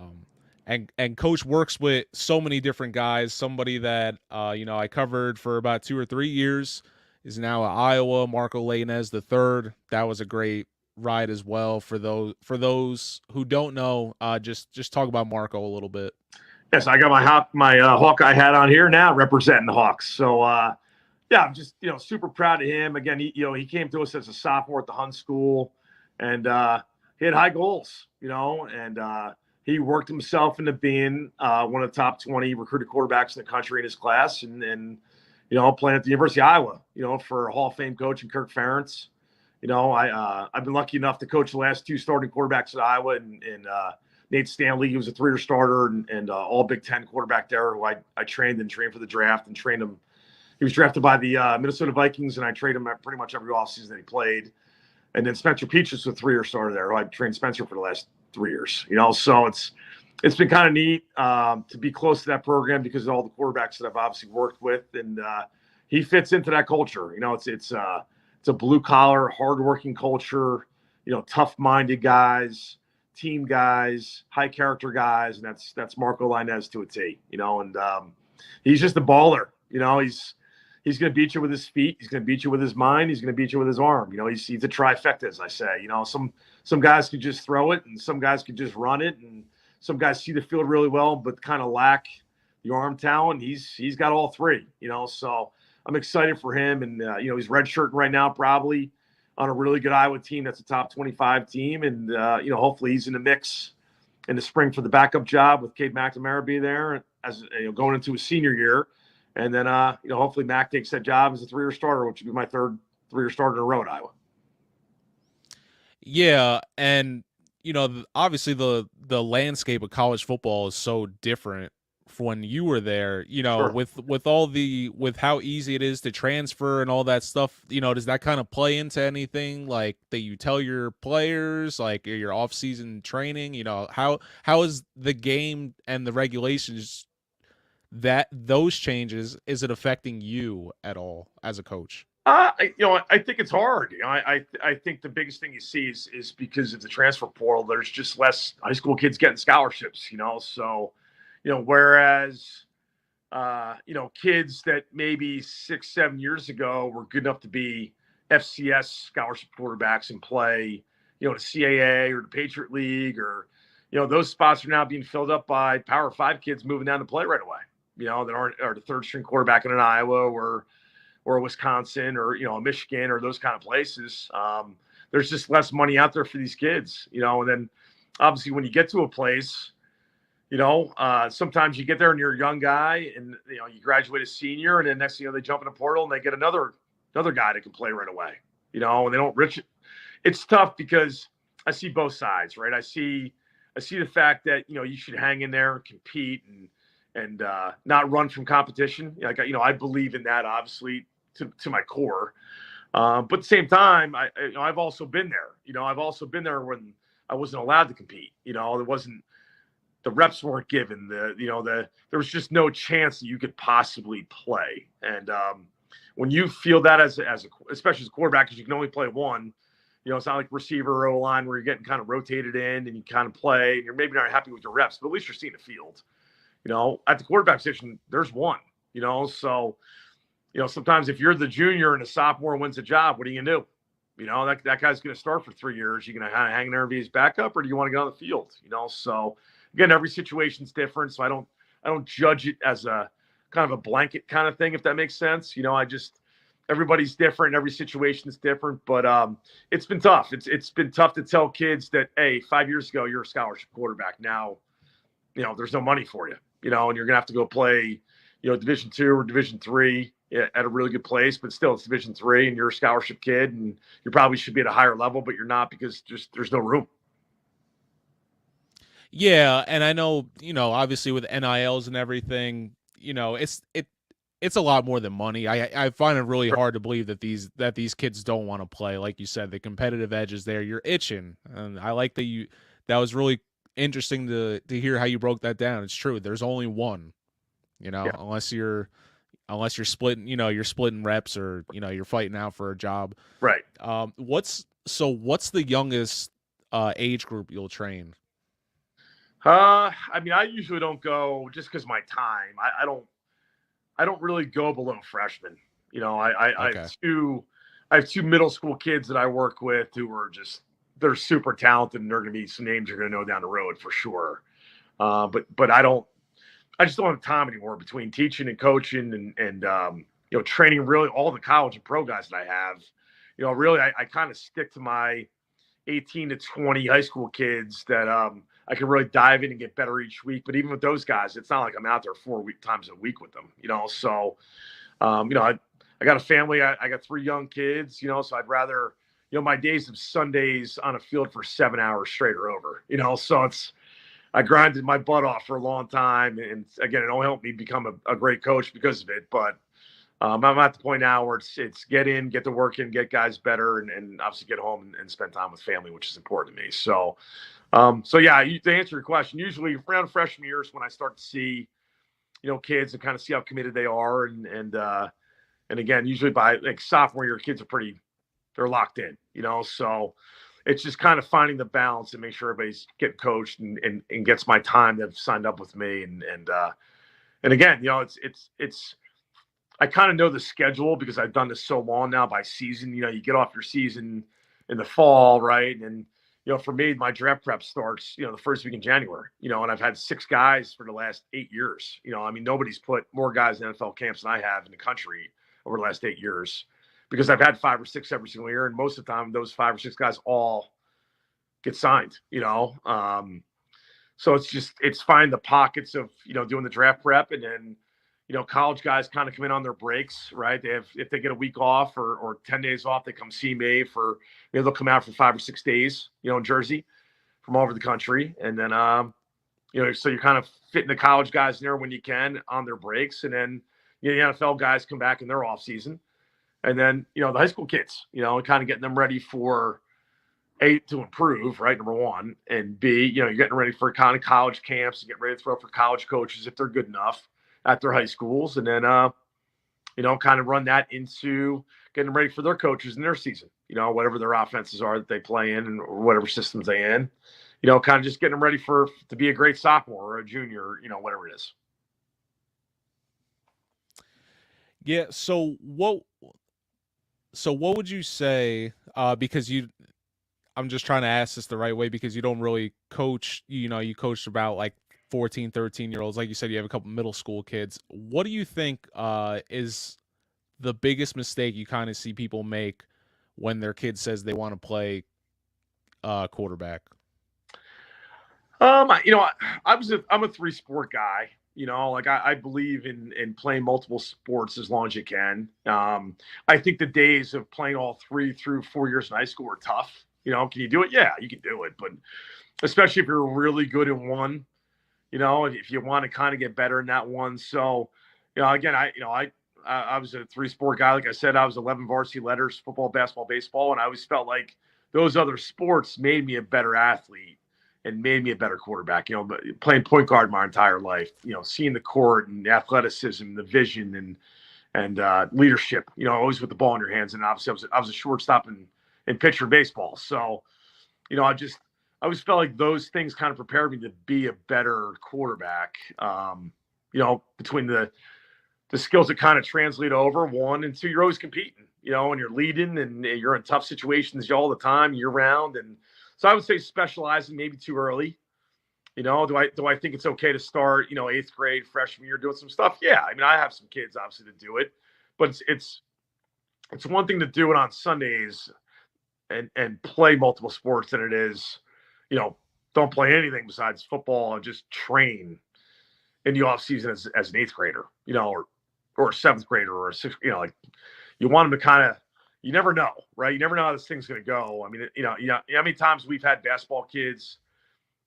And Coach works with so many different guys. Somebody that I covered for about 2 or 3 years is now at Iowa, Marco Lainez III. That was a great ride as well. For those who don't know, just talk about Marco a little bit. Yes, I got my Hawkeye hat on here now, representing the Hawks. So I'm just super proud of him. Again, he came to us as a sophomore at the Hun School, and he had high goals, and he worked himself into being one of the top 20 recruited quarterbacks in the country in his class, and playing at the University of Iowa, for Hall of Fame coach and Kirk Ferentz. I've been lucky enough to coach the last 2 starting quarterbacks at Iowa, and Nate Stanley, he was a 3-year starter and all Big Ten quarterback there, who I trained for the draft and trained him. He was drafted by the Minnesota Vikings, and I trained him at pretty much every offseason that he played. And then Spencer Petras was a 3-year starter there, who I trained Spencer for the last 3 years. So it's been kind of neat to be close to that program because of all the quarterbacks that I've obviously worked with, and he fits into that culture. It's a blue collar, hardworking culture. Tough-minded guys, team guys, high character guys, and that's Marco Lainez to a T. And he's just a baller. He's going to beat you with his feet. He's going to beat you with his mind. He's going to beat you with his arm. He's a trifecta, as I say. Some guys could just throw it, and some guys could just run it, and some guys see the field really well, but kind of lack the arm talent. He's got all three. So I'm excited for him, and he's redshirting right now, probably on a really good Iowa team that's a top 25 team, and hopefully he's in the mix in the spring for the backup job with Cade McNamara be there as going into his senior year. And then, hopefully Mac takes that job as a 3-year starter, which would be my third 3-year starter in a row at Iowa. Yeah, and obviously the landscape of college football is so different from when you were there. Sure. with how easy it is to transfer and all that stuff. Does that kind of play into anything like that you tell your players, like your off-season training? How is the game and the regulations? Those changes, is it affecting you at all as a coach? I think it's hard. I think the biggest thing you see is because of the transfer portal. There's just less high school kids getting scholarships. So, whereas, kids that maybe 6-7 years ago were good enough to be FCS scholarship quarterbacks and play, the CAA or the Patriot League, or, those spots are now being filled up by Power 5 kids moving down to play right away. That aren't the third string quarterback in an Iowa or Wisconsin or, Michigan or those kind of places. There's just less money out there for these kids, and then obviously when you get to a place, sometimes you get there and you're a young guy and, you graduate as senior, and then next thing you know, they jump in a portal and they get another guy that can play right away, and they don't rich it. It's tough because I see both sides, right? I see the fact that, you should hang in there and compete and not run from competition. I believe in that, obviously, to my core. But at the same time, I've also been there. I've also been there when I wasn't allowed to compete. The reps weren't given. There was just no chance that you could possibly play. And when you feel that especially as a quarterback, because you can only play one, it's not like receiver or O-line where you're getting kind of rotated in and you kind of play. And you're maybe not happy with your reps, but at least you're seeing the field. At the quarterback position, there's one. So sometimes if you're the junior and a sophomore wins a job, what are you gonna do? That guy's gonna start for 3 years. You're gonna hang there and be his backup, or do you want to get on the field? So again, every situation's different. So I don't judge it as a kind of a blanket kind of thing, if that makes sense. Everybody's different. Every situation is different, but it's been tough. It's been tough to tell kids that, hey, 5 years ago, you're a scholarship quarterback. Now, there's no money for you, and you're gonna have to go play, Division II or Division III at a really good place, but still it's Division III and you're a scholarship kid and you probably should be at a higher level, but you're not because there's no room. Yeah, and I know, obviously with NILs and everything, it's a lot more than money. I find it really hard to believe that these kids don't want to play. Like you said, the competitive edge is there. You're itching, and I like that was really interesting to hear how you broke that down. It's true. There's only one, Yeah. unless you're splitting, you're splitting reps or, you're fighting out for a job. Right. What's the youngest age group you'll train? I usually don't go just because my time. I don't really go below freshmen. I have two middle school kids that I work with who are they're super talented, and they're going to be some names you're going to know down the road for sure. But I just don't have time anymore between teaching and coaching and training really all the college and pro guys that I have. Really, I kind of stick to my 18 to 20 high school kids that I can really dive in and get better each week. But even with those guys, it's not like I'm out there 4 times a week with them, So, I got a family. I got 3 young kids, so I'd rather, my days of Sundays on a field for 7 hours straight are over, So I grinded my butt off for a long time. And again, it only helped me become a great coach because of it. But I'm at the point now where it's get the work in, get guys better, and obviously get home and spend time with family, which is important to me. So, yeah, to answer your question, usually around freshman years when I start to see, kids and kind of see how committed they are. And again, usually by like sophomore year, kids are they're locked in, so it's just kind of finding the balance and make sure everybody's getting coached and gets my time that have signed up with me. And again, it's, I kind of know the schedule because I've done this so long now by season. You get off your season in the fall, right? And, for me, my draft prep starts, the first week in January, and I've had 6 guys for the last 8 years. Nobody's put more guys in NFL camps than I have in the country over the last 8 years because I've had 5 or 6 every single year. And most of the time, those 5 or 6 guys all get signed, So it's finding the pockets of, doing the draft prep, and then, college guys kind of come in on their breaks, right? If they get a week off or 10 days off, they come see me for, they'll come out for 5 or 6 days, in Jersey from all over the country. And then, so you're kind of fitting the college guys in there when you can on their breaks. And then, the NFL guys come back in their off season. And then, the high school kids, kind of getting them ready for A, to improve, right? Number one, and B, you're getting ready for kind of college camps and get ready to throw for college coaches if they're good enough at their high schools. And then kind of run that into getting ready for their coaches in their season, whatever their offenses are that they play in and or whatever systems they in, kind of just getting them ready to be a great sophomore or a junior, whatever it is. Yeah. So what would you say, because I'm just trying to ask this the right way because you don't really coach, you coached about like 14, 13-year-olds. Like you said, you have a couple middle school kids. What do you think is the biggest mistake you kind of see people make when their kid says they want to play quarterback? I'm a 3-sport guy. I believe in playing multiple sports as long as you can. I think the days of playing all 3 through 4 years in high school were tough. Can you do it? Yeah, you can do it. But especially if you're really good in one, if you want to kind of get better in that one. So, again, I was a 3-sport guy. Like I said, I was 11 varsity letters, football, basketball, baseball. And I always felt like those other sports made me a better athlete and made me a better quarterback, but playing point guard my entire life, seeing the court and the athleticism, the vision and leadership, always with the ball in your hands. And obviously I was a shortstop in pitcher baseball. So, I always felt like those things kind of prepared me to be a better quarterback, between the skills that kind of translate over 1 and 2, you're always competing, and you're leading and you're in tough situations all the time year round. And so I would say specializing maybe too early. Do I think it's okay to start, 8th grade, freshman year doing some stuff? Yeah. I mean, I have some kids obviously to do it, but it's one thing to do it on Sundays and play multiple sports than it is, don't play anything besides football and just train in the off season as an 8th grader, or a 7th grader or a 6th, you want them to kind of, you never know, right? You never know how this thing's going to go. I mean, how many times we've had basketball kids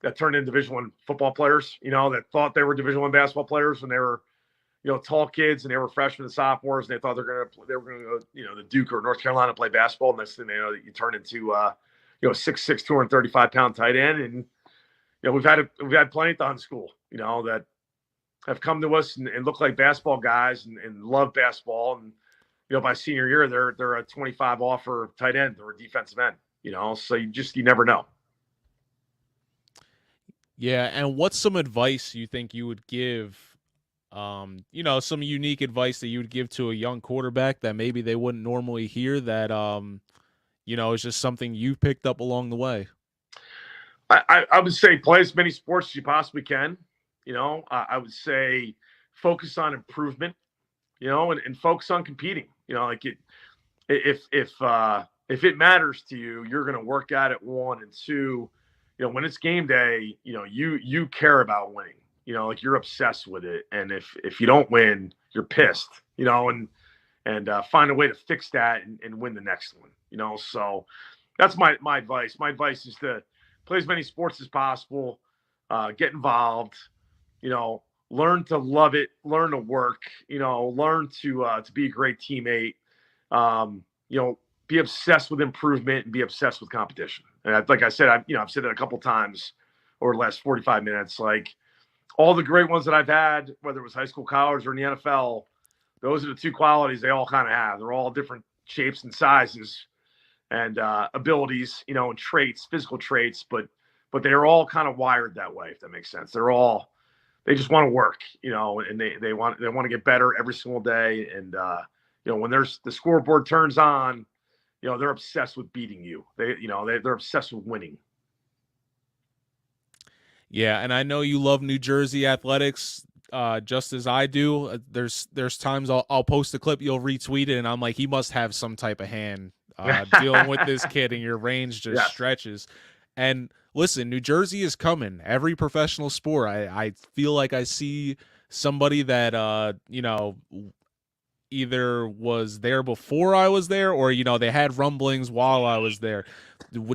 that turned into Division I football players, that thought they were Division I basketball players when they were, tall kids and they were freshmen and sophomores and they thought they were going to go, the Duke or North Carolina play basketball. And next thing they know that you turn into, 6'6", 235-pound tight end. And, we've had plenty at the Hunt School, that have come to us and look like basketball guys and love basketball. And, by senior year, they're a 25 offer tight end or a defensive end, so you never know. Yeah. And what's some advice you think you would give, some unique advice that you would give to a young quarterback that maybe they wouldn't normally hear that, is just something you picked up along the way? I would say play as many sports as you possibly can. I would say focus on improvement, and focus on competing. If it matters to you, you're going to work at it 1 and 2. When it's game day, you care about winning. You're obsessed with it, and if you don't win, you're pissed. And find a way to fix that and win the next one. So that's my advice. My advice is to play as many sports as possible, get involved. Learn to love it, learn to work, learn to be a great teammate, be obsessed with improvement and be obsessed with competition. And like I said, I've said it a couple times over the last 45 minutes, like all the great ones that I've had, whether it was high school, college, or in the NFL, those are the 2 qualities they all kind of have. They're all different shapes and sizes and abilities, and traits, physical traits, but they're all kind of wired that way, if that makes sense. They just want to work, and they want to get better every single day. And, when the scoreboard turns on, they're obsessed with beating you. They're obsessed with winning. Yeah. And I know you love New Jersey athletics, just as I do. There's times I'll post a clip, you'll retweet it, and I'm like, he must have some type of hand dealing with this kid, and your range just stretches. And listen, New Jersey is coming. Every professional sport, I feel like I see somebody that either was there before I was there, or they had rumblings while I was there.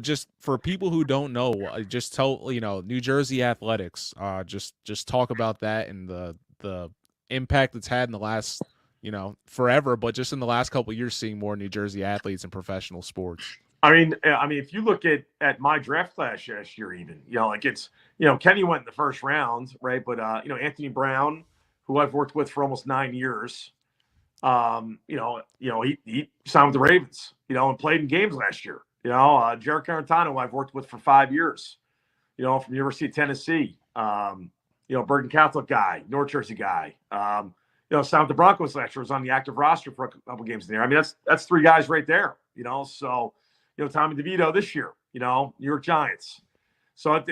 Just for people who don't know, just tell New Jersey athletics. Just talk about that and the impact it's had in the last forever, but just in the last couple of years, seeing more New Jersey athletes in professional sports. I mean, if you look at my draft class last year, even, it's, Kenny went in the first round, right? But, Anthony Brown, who I've worked with for almost 9 years, He signed with the Ravens, and played in games last year. Jared Carantano, I've worked with for 5 years, from the University of Tennessee. Bergen Catholic guy, North Jersey guy. Signed with the Broncos last year, was on the active roster for a couple games in there. I mean, that's 3 guys right there, So, Tommy DeVito this year, New York Giants. So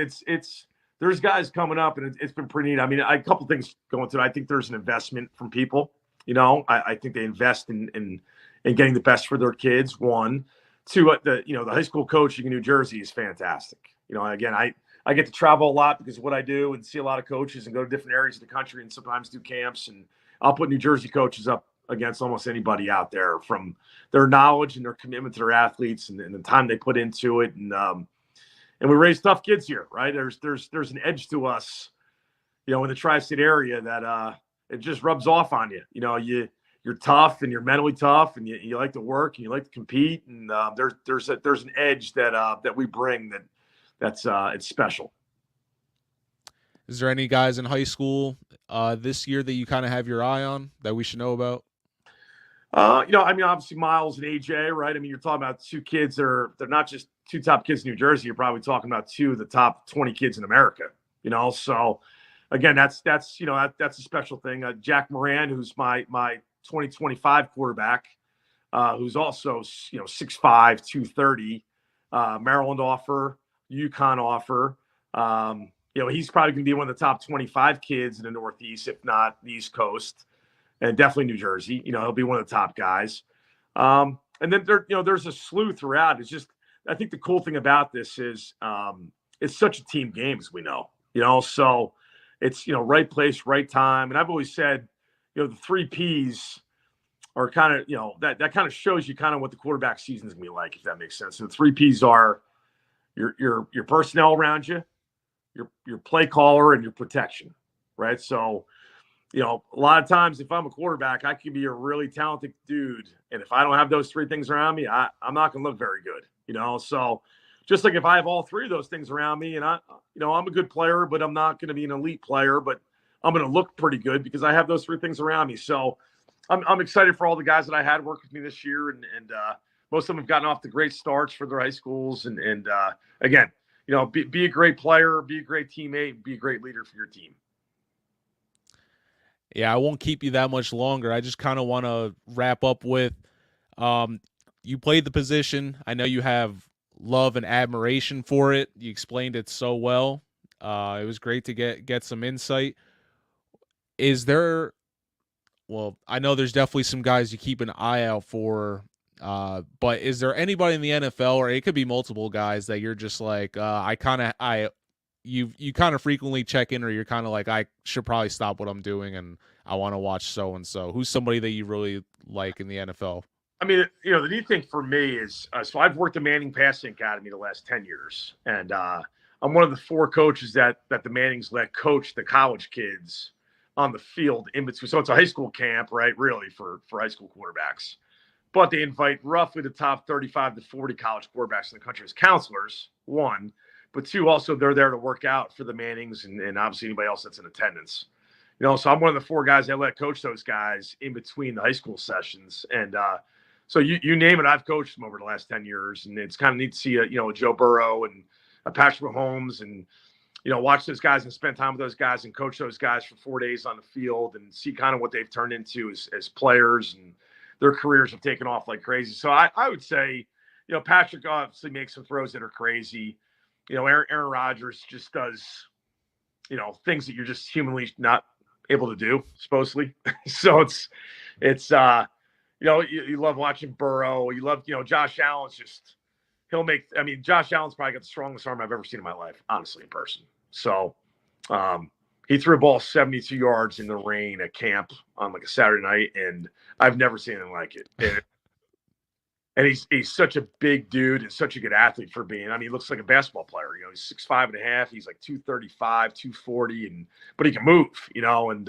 there's guys coming up, and it's been pretty neat. I mean, a couple things going through. I think there's an investment from people. I think they invest in getting the best for their kids. 1, 2, the high school coaching in New Jersey is fantastic. Again, I get to travel a lot because of what I do and see a lot of coaches and go to different areas of the country and sometimes do camps. And I'll put New Jersey coaches up against almost anybody out there from their knowledge and their commitment to their athletes and the time they put into it. And we raise tough kids here, right? There's an edge to us, in the tri-state area that it just rubs off on you. You're tough and you're mentally tough and you like to work and you like to compete. And there's an edge that we bring that's it's special. Is there any guys in high school this year that you kind of have your eye on that we should know about? Obviously Miles and AJ, right? I mean, you're talking about 2 kids they're not just 2 top kids in New Jersey. You're probably talking about 2 of the top 20 kids in America, So again, that's a special thing. Jack Moran, who's my 2025 quarterback, who's also, 6'5", 230, Maryland offer, UConn offer. He's probably going to be one of the top 25 kids in the Northeast, if not the East Coast. And definitely New Jersey, he'll be one of the top guys. And then there's a slew throughout. It's just, I think the cool thing about this is it's such a team game, as we know, so it's, right place, right time. And I've always said, the 3 Ps are kind of, that kind of shows you kind of what the quarterback season is going to be like, if that makes sense. So the 3 Ps are your personnel around you, your play caller, and your protection, right? So, a lot of times if I'm a quarterback, I can be a really talented dude. And if I don't have those 3 things around me, I'm not going to look very good, So just like if I have all 3 of those things around me and I'm a good player, but I'm not going to be an elite player, but I'm going to look pretty good because I have those 3 things around me. So I'm excited for all the guys that I had work with me this year. And most of them have gotten off to great starts for their high schools. And again, be a great player, be a great teammate, be a great leader for your team. Yeah, I won't keep you that much longer. I just kind of want to wrap up with you played the position. I know you have love and admiration for it. You explained it so well. It was great to get some insight. Is there – well, I know there's definitely some guys you keep an eye out for, but is there anybody in the NFL, or it could be multiple guys, that you're just like you kind of frequently check in, or you're kind of like, I should probably stop what I'm doing and I want to watch so-and-so? Who's somebody that you really like in the NFL? I mean, the neat thing for me is, so I've worked at Manning Passing Academy the last 10 years. And I'm one of the 4 coaches that the Mannings let coach the college kids on the field in between. So it's a high school camp, right? Really for high school quarterbacks. But they invite roughly the top 35 to 40 college quarterbacks in the country as counselors, 1. But 2, also they're there to work out for the Mannings and obviously anybody else that's in attendance. So I'm one of the 4 guys that let coach those guys in between the high school sessions. And so you name it, I've coached them over the last 10 years. And it's kind of neat to see a Joe Burrow and a Patrick Mahomes and, watch those guys and spend time with those guys and coach those guys for 4 days on the field and see kind of what they've turned into as players, and their careers have taken off like crazy. So I would say, Patrick obviously makes some throws that are crazy. Aaron Rodgers just does, things that you're just humanly not able to do, supposedly. So you love watching Burrow. You love, Josh Allen's just, Josh Allen's probably got the strongest arm I've ever seen in my life, honestly, in person. So he threw a ball 72 yards in the rain at camp on like a Saturday night, and I've never seen anything like it. And he's such a big dude and such a good athlete for being. He looks like a basketball player. He's 6'5.5". He's like 235, 240, but he can move. And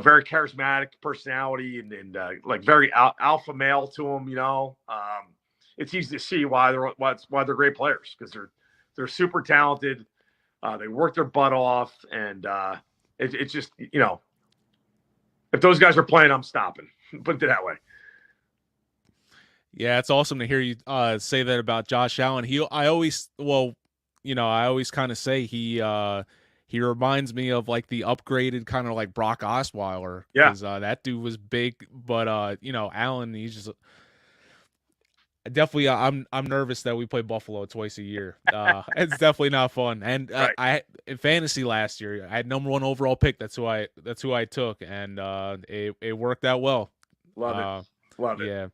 very charismatic personality and like very alpha male to him. It's easy to see why they're great players, because they're super talented. They work their butt off, and it's just if those guys are playing, I'm stopping. Put it that way. Yeah, it's awesome to hear you say that about Josh Allen. I always kind of say he reminds me of like the upgraded kind of like Brock Osweiler, Yeah. because that dude was big, but Allen, he's just definitely. I'm nervous that we play Buffalo twice a year. It's definitely not fun. And Right. I in fantasy last year, I had #1 overall pick. That's who I took, and it worked out well. Love it. Yeah.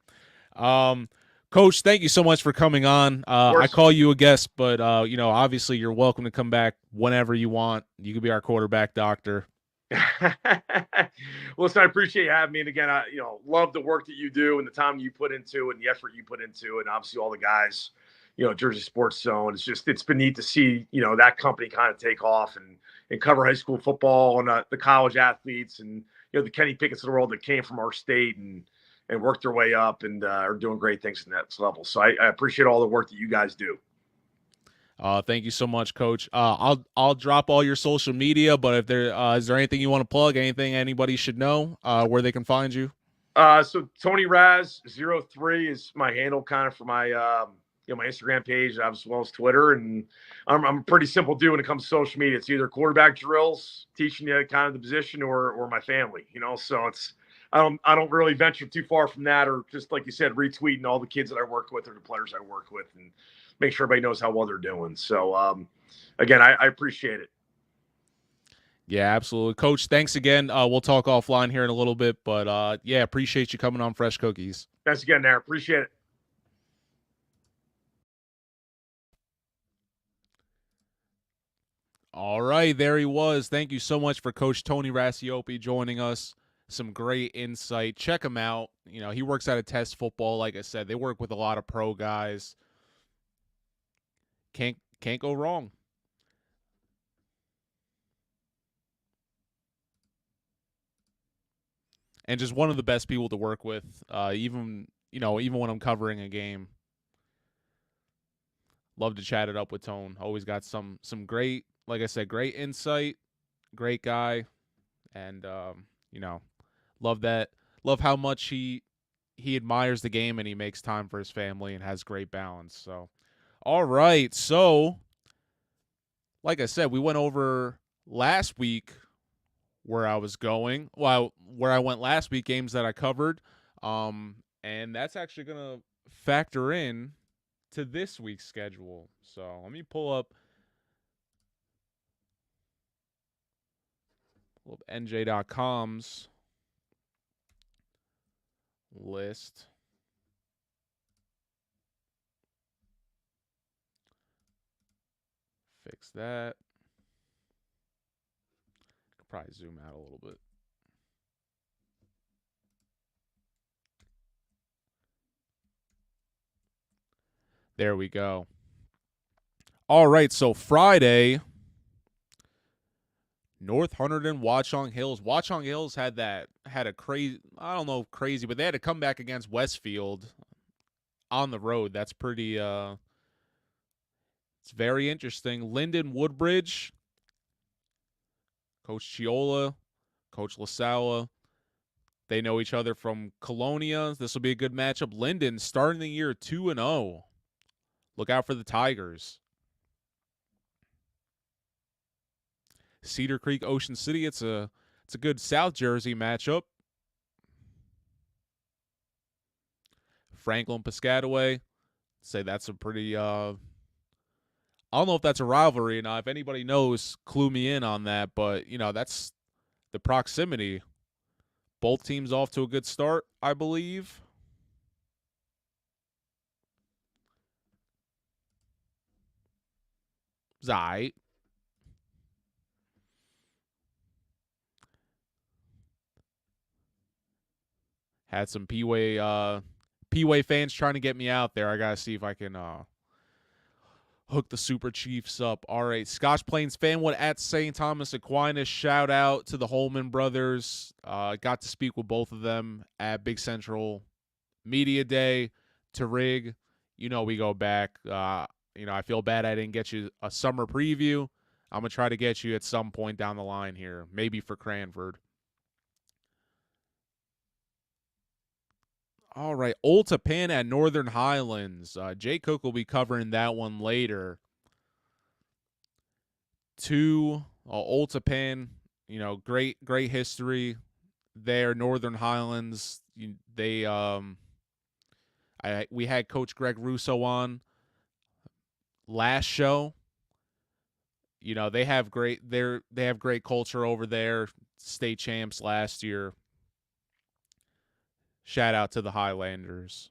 Coach, thank you so much for coming on. I call you a guest, but obviously you're welcome to come back whenever you want. You could be our quarterback doctor. Listen, I appreciate you having me. And again, I love the work that you do and the time you put into it and the effort you put into it. And obviously all the guys, Jersey Sports Zone. It's been neat to see, that company kind of take off and cover high school football and the college athletes and, the Kenny Pickett's of the world that came from our state and worked their way up and are doing great things in that level. So I appreciate all the work that you guys do. Thank you so much, Coach. I'll drop all your social media, but if there is there anything you want to plug, anything anybody should know, where they can find you? So Tony Raz 03 is my handle kind of for my my Instagram page as well as Twitter. And I'm a pretty simple dude when it comes to social media. It's either quarterback drills, teaching you kind of the position, or my family. So it's I don't really venture too far from that, or just like you said, retweeting all the kids that I work with or the players I work with, and make sure everybody knows how well they're doing. So again, I appreciate it. Yeah, absolutely. Coach, thanks again. We'll talk offline here in a little bit, but appreciate you coming on Fresh Cookies. Thanks again, Nery. Appreciate it. All right, there he was. Thank you so much for Coach Tony Raccioppi joining us. Some great insight. Check him out. He works out of Test Football. Like I said, they work with a lot of pro guys. Can't go wrong. And just one of the best people to work with, even when I'm covering a game. Love to chat it up with Tone. Always got some great, like I said, great insight, great guy, and love that. Love how much he admires the game and he makes time for his family and has great balance. So, all right. So, like I said, we went over last week where I was going. Well, where I went last week, games that I covered. And that's actually going to factor in to this week's schedule. So let me pull up NJ.com's list. Fix that. Could probably zoom out a little bit. There we go. All right, so Friday, North Hunterdon, Watchung Hills. Watchung Hills had a crazy, I don't know, crazy, but they had to come back against Westfield on the road. That's pretty, it's very interesting. Linden Woodbridge, Coach Chiola, Coach LaSala, they know each other from Colonia. This will be a good matchup. Linden starting the year 2-0. Look out for the Tigers. Cedar Creek, Ocean City. It's a good South Jersey matchup. Franklin, Piscataway. Say that's a pretty. I don't know if that's a rivalry or not. If anybody knows, clue me in on that. But that's the proximity. Both teams off to a good start, I believe. Zai. Had some P-Way fans trying to get me out there. I got to see if I can hook the Super Chiefs up. All right, Scotch Plains Fanwood at St. Thomas Aquinas. Shout out to the Holman brothers. Got to speak with both of them at Big Central Media Day. To Rig, we go back. I feel bad I didn't get you a summer preview. I'm going to try to get you at some point down the line here, maybe for Cranford. All right, Old Tappan at Northern Highlands. Jay Cook will be covering that one later. Old Tappan, great history there. Northern Highlands, we had Coach Greg Russo on last show. They have great culture over there. State champs last year. Shout out to the Highlanders.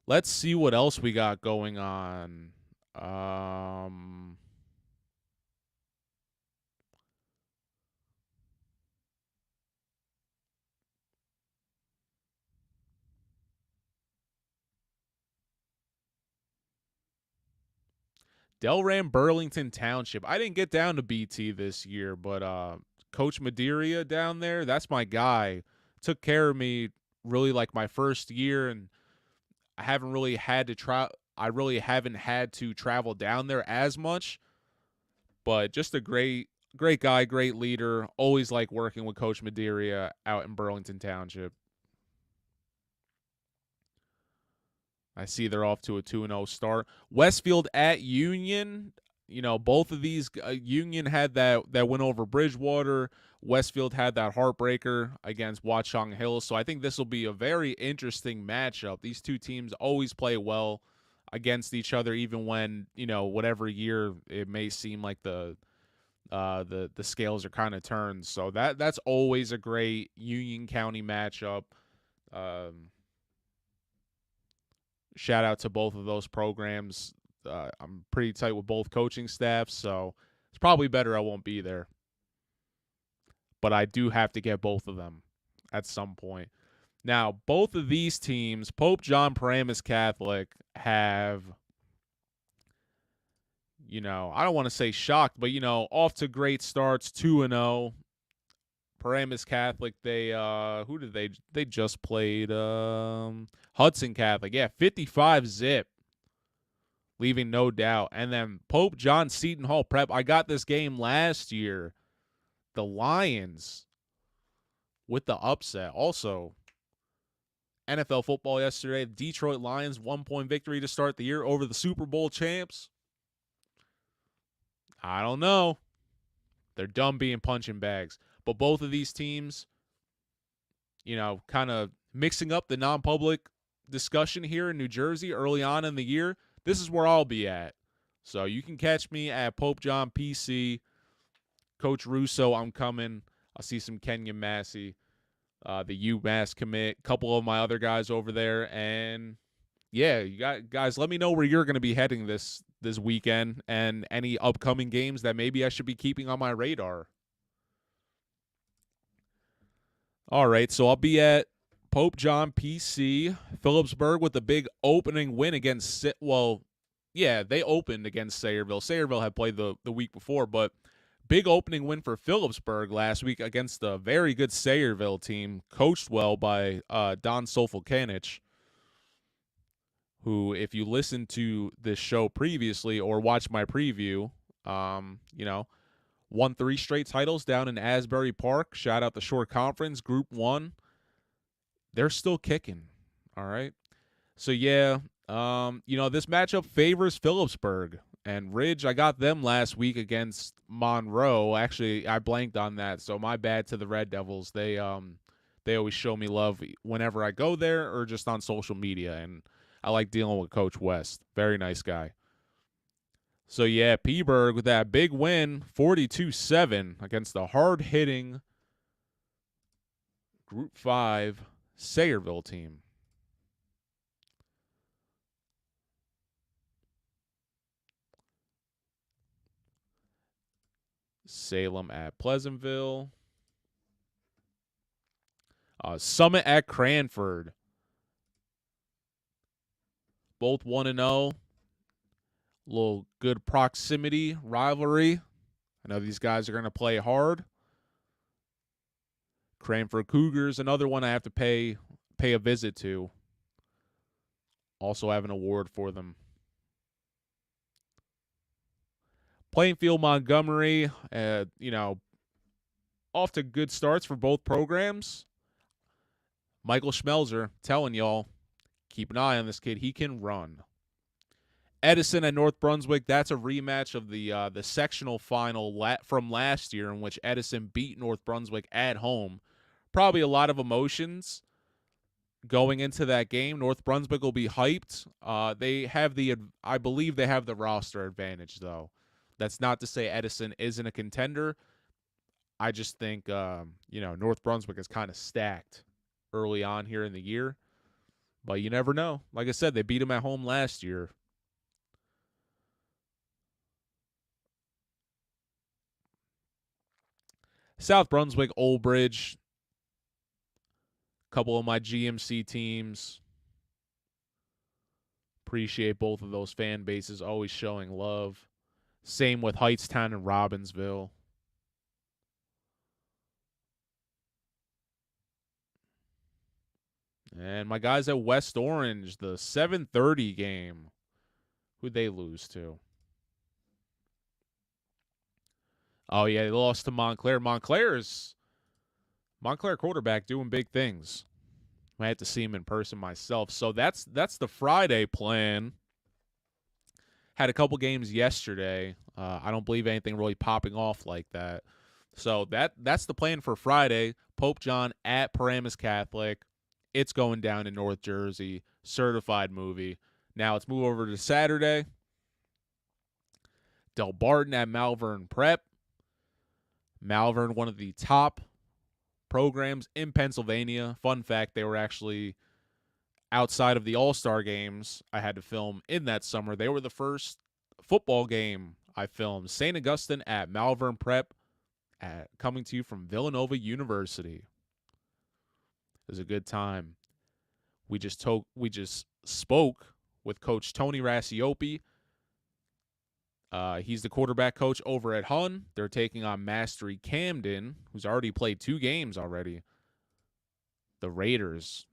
Let's see what else we got going on. Delran Burlington Township. I didn't get down to BT this year, but Coach Madeira down there, that's my guy. Took care of me really like my first year, and I haven't really had to travel down there as much. But just a great guy, great leader. Always like working with Coach Madeira out in Burlington Township. I see they're off to a 2-0 start. Westfield at Union. Both of these, Union had that win over Bridgewater. Westfield had that heartbreaker against Watchung Hills. So I think this will be a very interesting matchup. These two teams always play well against each other, even when, whatever year it may seem like the scales are kind of turned. So that's always a great Union County matchup. Shout out to both of those programs. I'm pretty tight with both coaching staffs, so it's probably better I won't be there. But I do have to get both of them at some point. Now, both of these teams, Pope John Paramus Catholic, have, I don't want to say shocked, but, off to great starts, 2-0. Paramus Catholic, they just played Hudson Catholic. Yeah, 55-0. Leaving no doubt. And then Pope John Seton Hall Prep. I got this game last year. The Lions with the upset. Also, NFL football yesterday. The Detroit Lions, 1-point victory to start the year over the Super Bowl champs. I don't know. They're done being punching bags. But both of these teams, kind of mixing up the non-public discussion here in New Jersey early on in the year. This is where I'll be at. So you can catch me at Pope John PC. Coach Russo, I'm coming. I'll see some Kenyon Massey, the UMass commit, a couple of my other guys over there. And, yeah, you guys, let me know where you're going to be heading this weekend and any upcoming games that maybe I should be keeping on my radar. All right, so I'll be at Pope John PC, Phillipsburg with a big opening win against, they opened against Sayreville. Sayreville had played the week before, but big opening win for Phillipsburg last week against a very good Sayreville team, coached well by Don Sofilkanich, who, if you listen to this show previously or watch my preview, won 3 straight titles down in Asbury Park. Shout out the Shore Conference, Group 1. They're still kicking, all right? So, yeah, this matchup favors Phillipsburg. And Ridge, I got them last week against Monroe. Actually, I blanked on that, so my bad to the Red Devils. They always show me love whenever I go there or just on social media, and I like dealing with Coach West. Very nice guy. So, yeah, Peaburg with that big win, 42-7 against the hard-hitting Group 5 Sayreville team. Salem at Pleasantville. Summit at Cranford. Both 1-0. Little good proximity rivalry. I know these guys are going to play hard. Cranford Cougars, another one I have to pay a visit to. Also have an award for them. Plainfield Montgomery, off to good starts for both programs. Michael Schmelzer telling y'all, keep an eye on this kid. He can run. Edison at North Brunswick, that's a rematch of the sectional final from last year in which Edison beat North Brunswick at home. Probably a lot of emotions going into that game. North Brunswick will be hyped. I believe they have the roster advantage, though. That's not to say Edison isn't a contender. I just think, North Brunswick is kind of stacked early on here in the year. But you never know. Like I said, they beat them at home last year. South Brunswick, Old Bridge. Couple of my GMC teams. Appreciate both of those fan bases always showing love. Same with Heightstown and Robbinsville. And my guys at West Orange, the 7:30 game. Who'd they lose to? Oh, yeah, they lost to Montclair. Montclair quarterback doing big things. I had to see him in person myself. So that's the Friday plan. Had a couple games yesterday. I don't believe anything really popping off like that. So that's the plan for Friday. Pope John at Paramus Catholic. It's going down in North Jersey. Certified movie. Now let's move over to Saturday. Del Barton at Malvern Prep. Malvern, one of the top programs in Pennsylvania. Fun fact, they were actually outside of the All-Star games I had to film in that summer. They were the first football game I filmed. St. Augustine at Malvern Prep, coming to you from Villanova University. It was a good time. We just spoke with Coach Tony Raccioppi. He's the quarterback coach over at Hun. They're taking on Mastery Camden, who's already played 2 games already. The Raiders,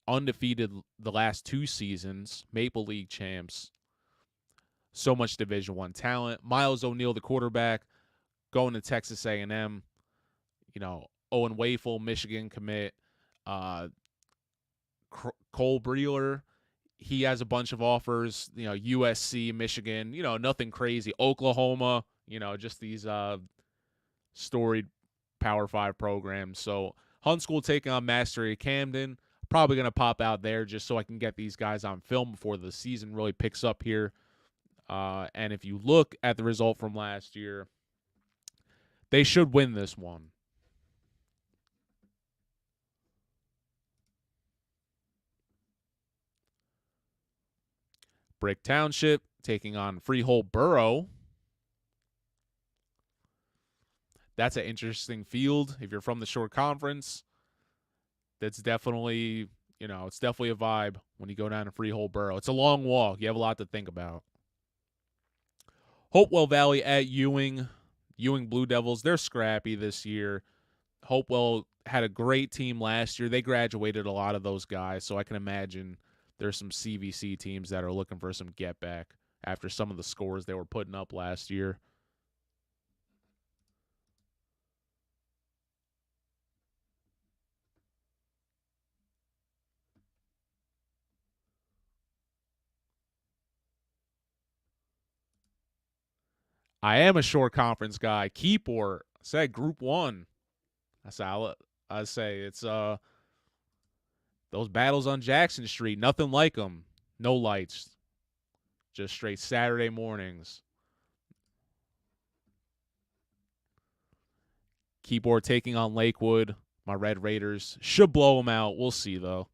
undefeated the last 2 seasons, Maple League champs. So much Division I talent. Miles O'Neill, the quarterback, going to Texas A&M. Owen Wafel, Michigan commit. Cole Breeler, he has a bunch of offers, USC, Michigan, nothing crazy. Oklahoma, just these storied Power 5 programs. So Hunt School taking on Mastery Camden. Probably going to pop out there just so I can get these guys on film before the season really picks up here. And if you look at the result from last year, they should win this one. Brick Township taking on Freehold Borough. That's an interesting field. If you're from the Shore Conference, that's definitely, it's definitely a vibe when you go down to Freehold Borough. It's a long walk. You have a lot to think about. Hopewell Valley at Ewing. Ewing Blue Devils, they're scrappy this year. Hopewell had a great team last year. They graduated a lot of those guys, so I can imagine there's some CVC teams that are looking for some get back after some of the scores they were putting up last year. I am a Shore Conference guy. Keyport, I said Group 1. I say it's those battles on Jackson Street, nothing like them. No lights. Just straight Saturday mornings. Keyboard taking on Lakewood. My Red Raiders should blow them out. We'll see, though.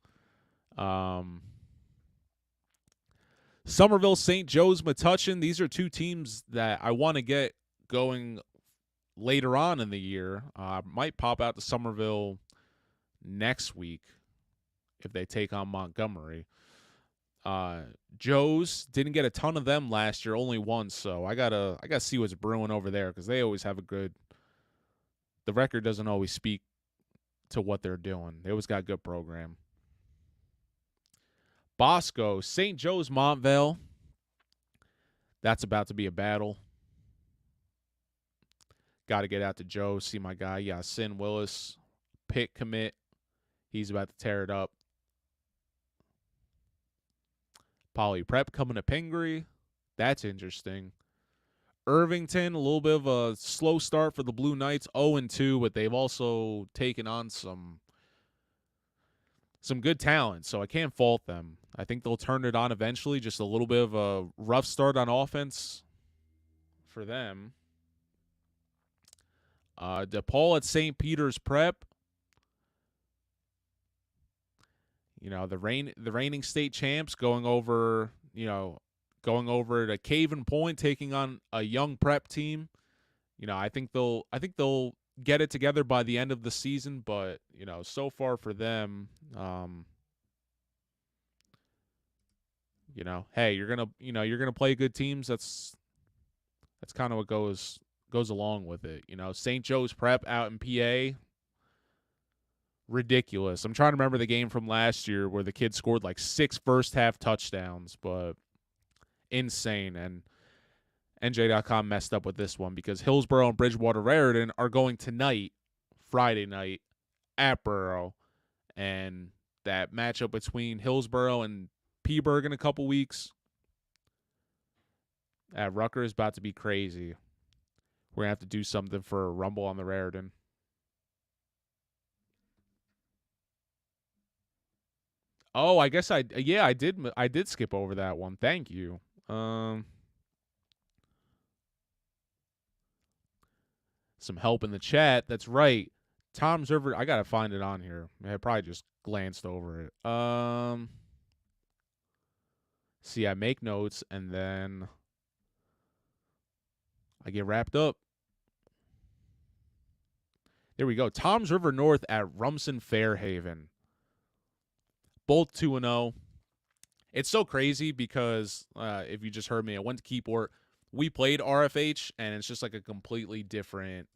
Somerville, St. Joe's, Metuchen. These are 2 teams that I want to get going later on in the year. Might pop out to Somerville next week if they take on Montgomery. Joe's didn't get a ton of them last year, only once, so I gotta see what's brewing over there because they always have the record doesn't always speak to what they're doing. They always got a good program. Bosco, St. Joe's, Montvale. That's about to be a battle. Got to get out to Joe, see my guy. Yeah, Sin Willis, Pitt commit. He's about to tear it up. Poly Prep coming to Pingree. That's interesting. Irvington, a little bit of a slow start for the Blue Knights, 0-2, but they've also taken on some good talent, so I can't fault them. I think they'll turn it on eventually. Just a little bit of a rough start on offense for them. DePaul at St. Peter's Prep. You know, the reigning state champs going over to Caven Point, taking on a young prep team. You know, I think they'll get it together by the end of the season, but you know, so far for them, you know, hey, you're gonna play good teams. That's kind of what goes along with it. You know, St. Joe's Prep out in PA. Ridiculous. I'm trying to remember the game from last year where the kid scored like 6 first-half touchdowns, but insane. And NJ.com messed up with this one because Hillsborough and Bridgewater Raritan are going tonight, Friday night, at Borough. And that matchup between Hillsborough and Peaburg in a couple weeks at Rutgers is about to be crazy. We're going to have to do something for a Rumble on the Raritan. Oh, I guess I did skip over that one. Thank you. Some help in the chat. That's right. Tom's River. I gotta find it on here. I probably just glanced over it. See, I make notes and then I get wrapped up. There we go. Tom's River North at Rumson Fairhaven. Both 2-0. It's so crazy because if you just heard me, I went to Keyport. We played RFH, and it's just like a completely different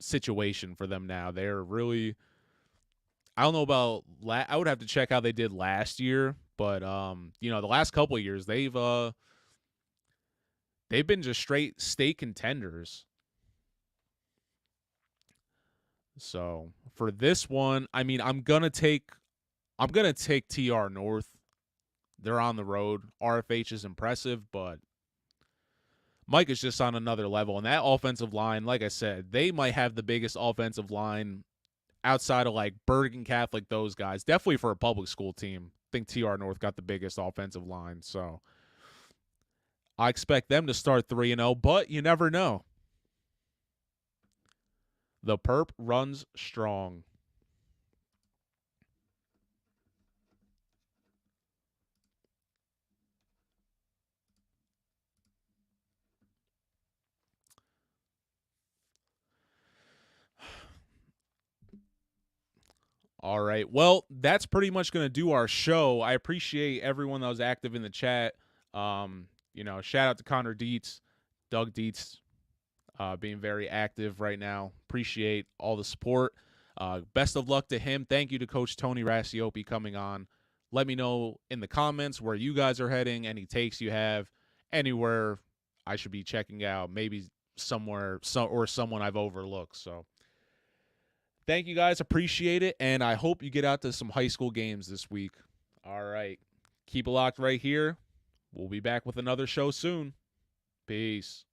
situation for them now. They're really, I don't know about, I would have to check how they did last year, but you know, the last couple of years they've been just straight state contenders. So for this one, I mean, I'm gonna take TR North. They're on the road. RFH is impressive, but Mike is just on another level. And that offensive line, like I said, they might have the biggest offensive line outside of like Bergen Catholic, those guys. Definitely for a public school team. I think TR North got the biggest offensive line. So I expect them to start 3-0, but you never know. The Perp runs strong. All right. Well, that's pretty much going to do our show. I appreciate everyone that was active in the chat. You know, shout out to Connor Dietz, Doug Dietz, being very active right now. Appreciate all the support. Best of luck to him. Thank you to Coach Tony Raccioppi coming on. Let me know in the comments where you guys are heading, any takes you have, anywhere I should be checking out, maybe somewhere or someone I've overlooked. So thank you guys. Appreciate it. And I hope you get out to some high school games this week. All right. Keep it locked right here. We'll be back with another show soon. Peace.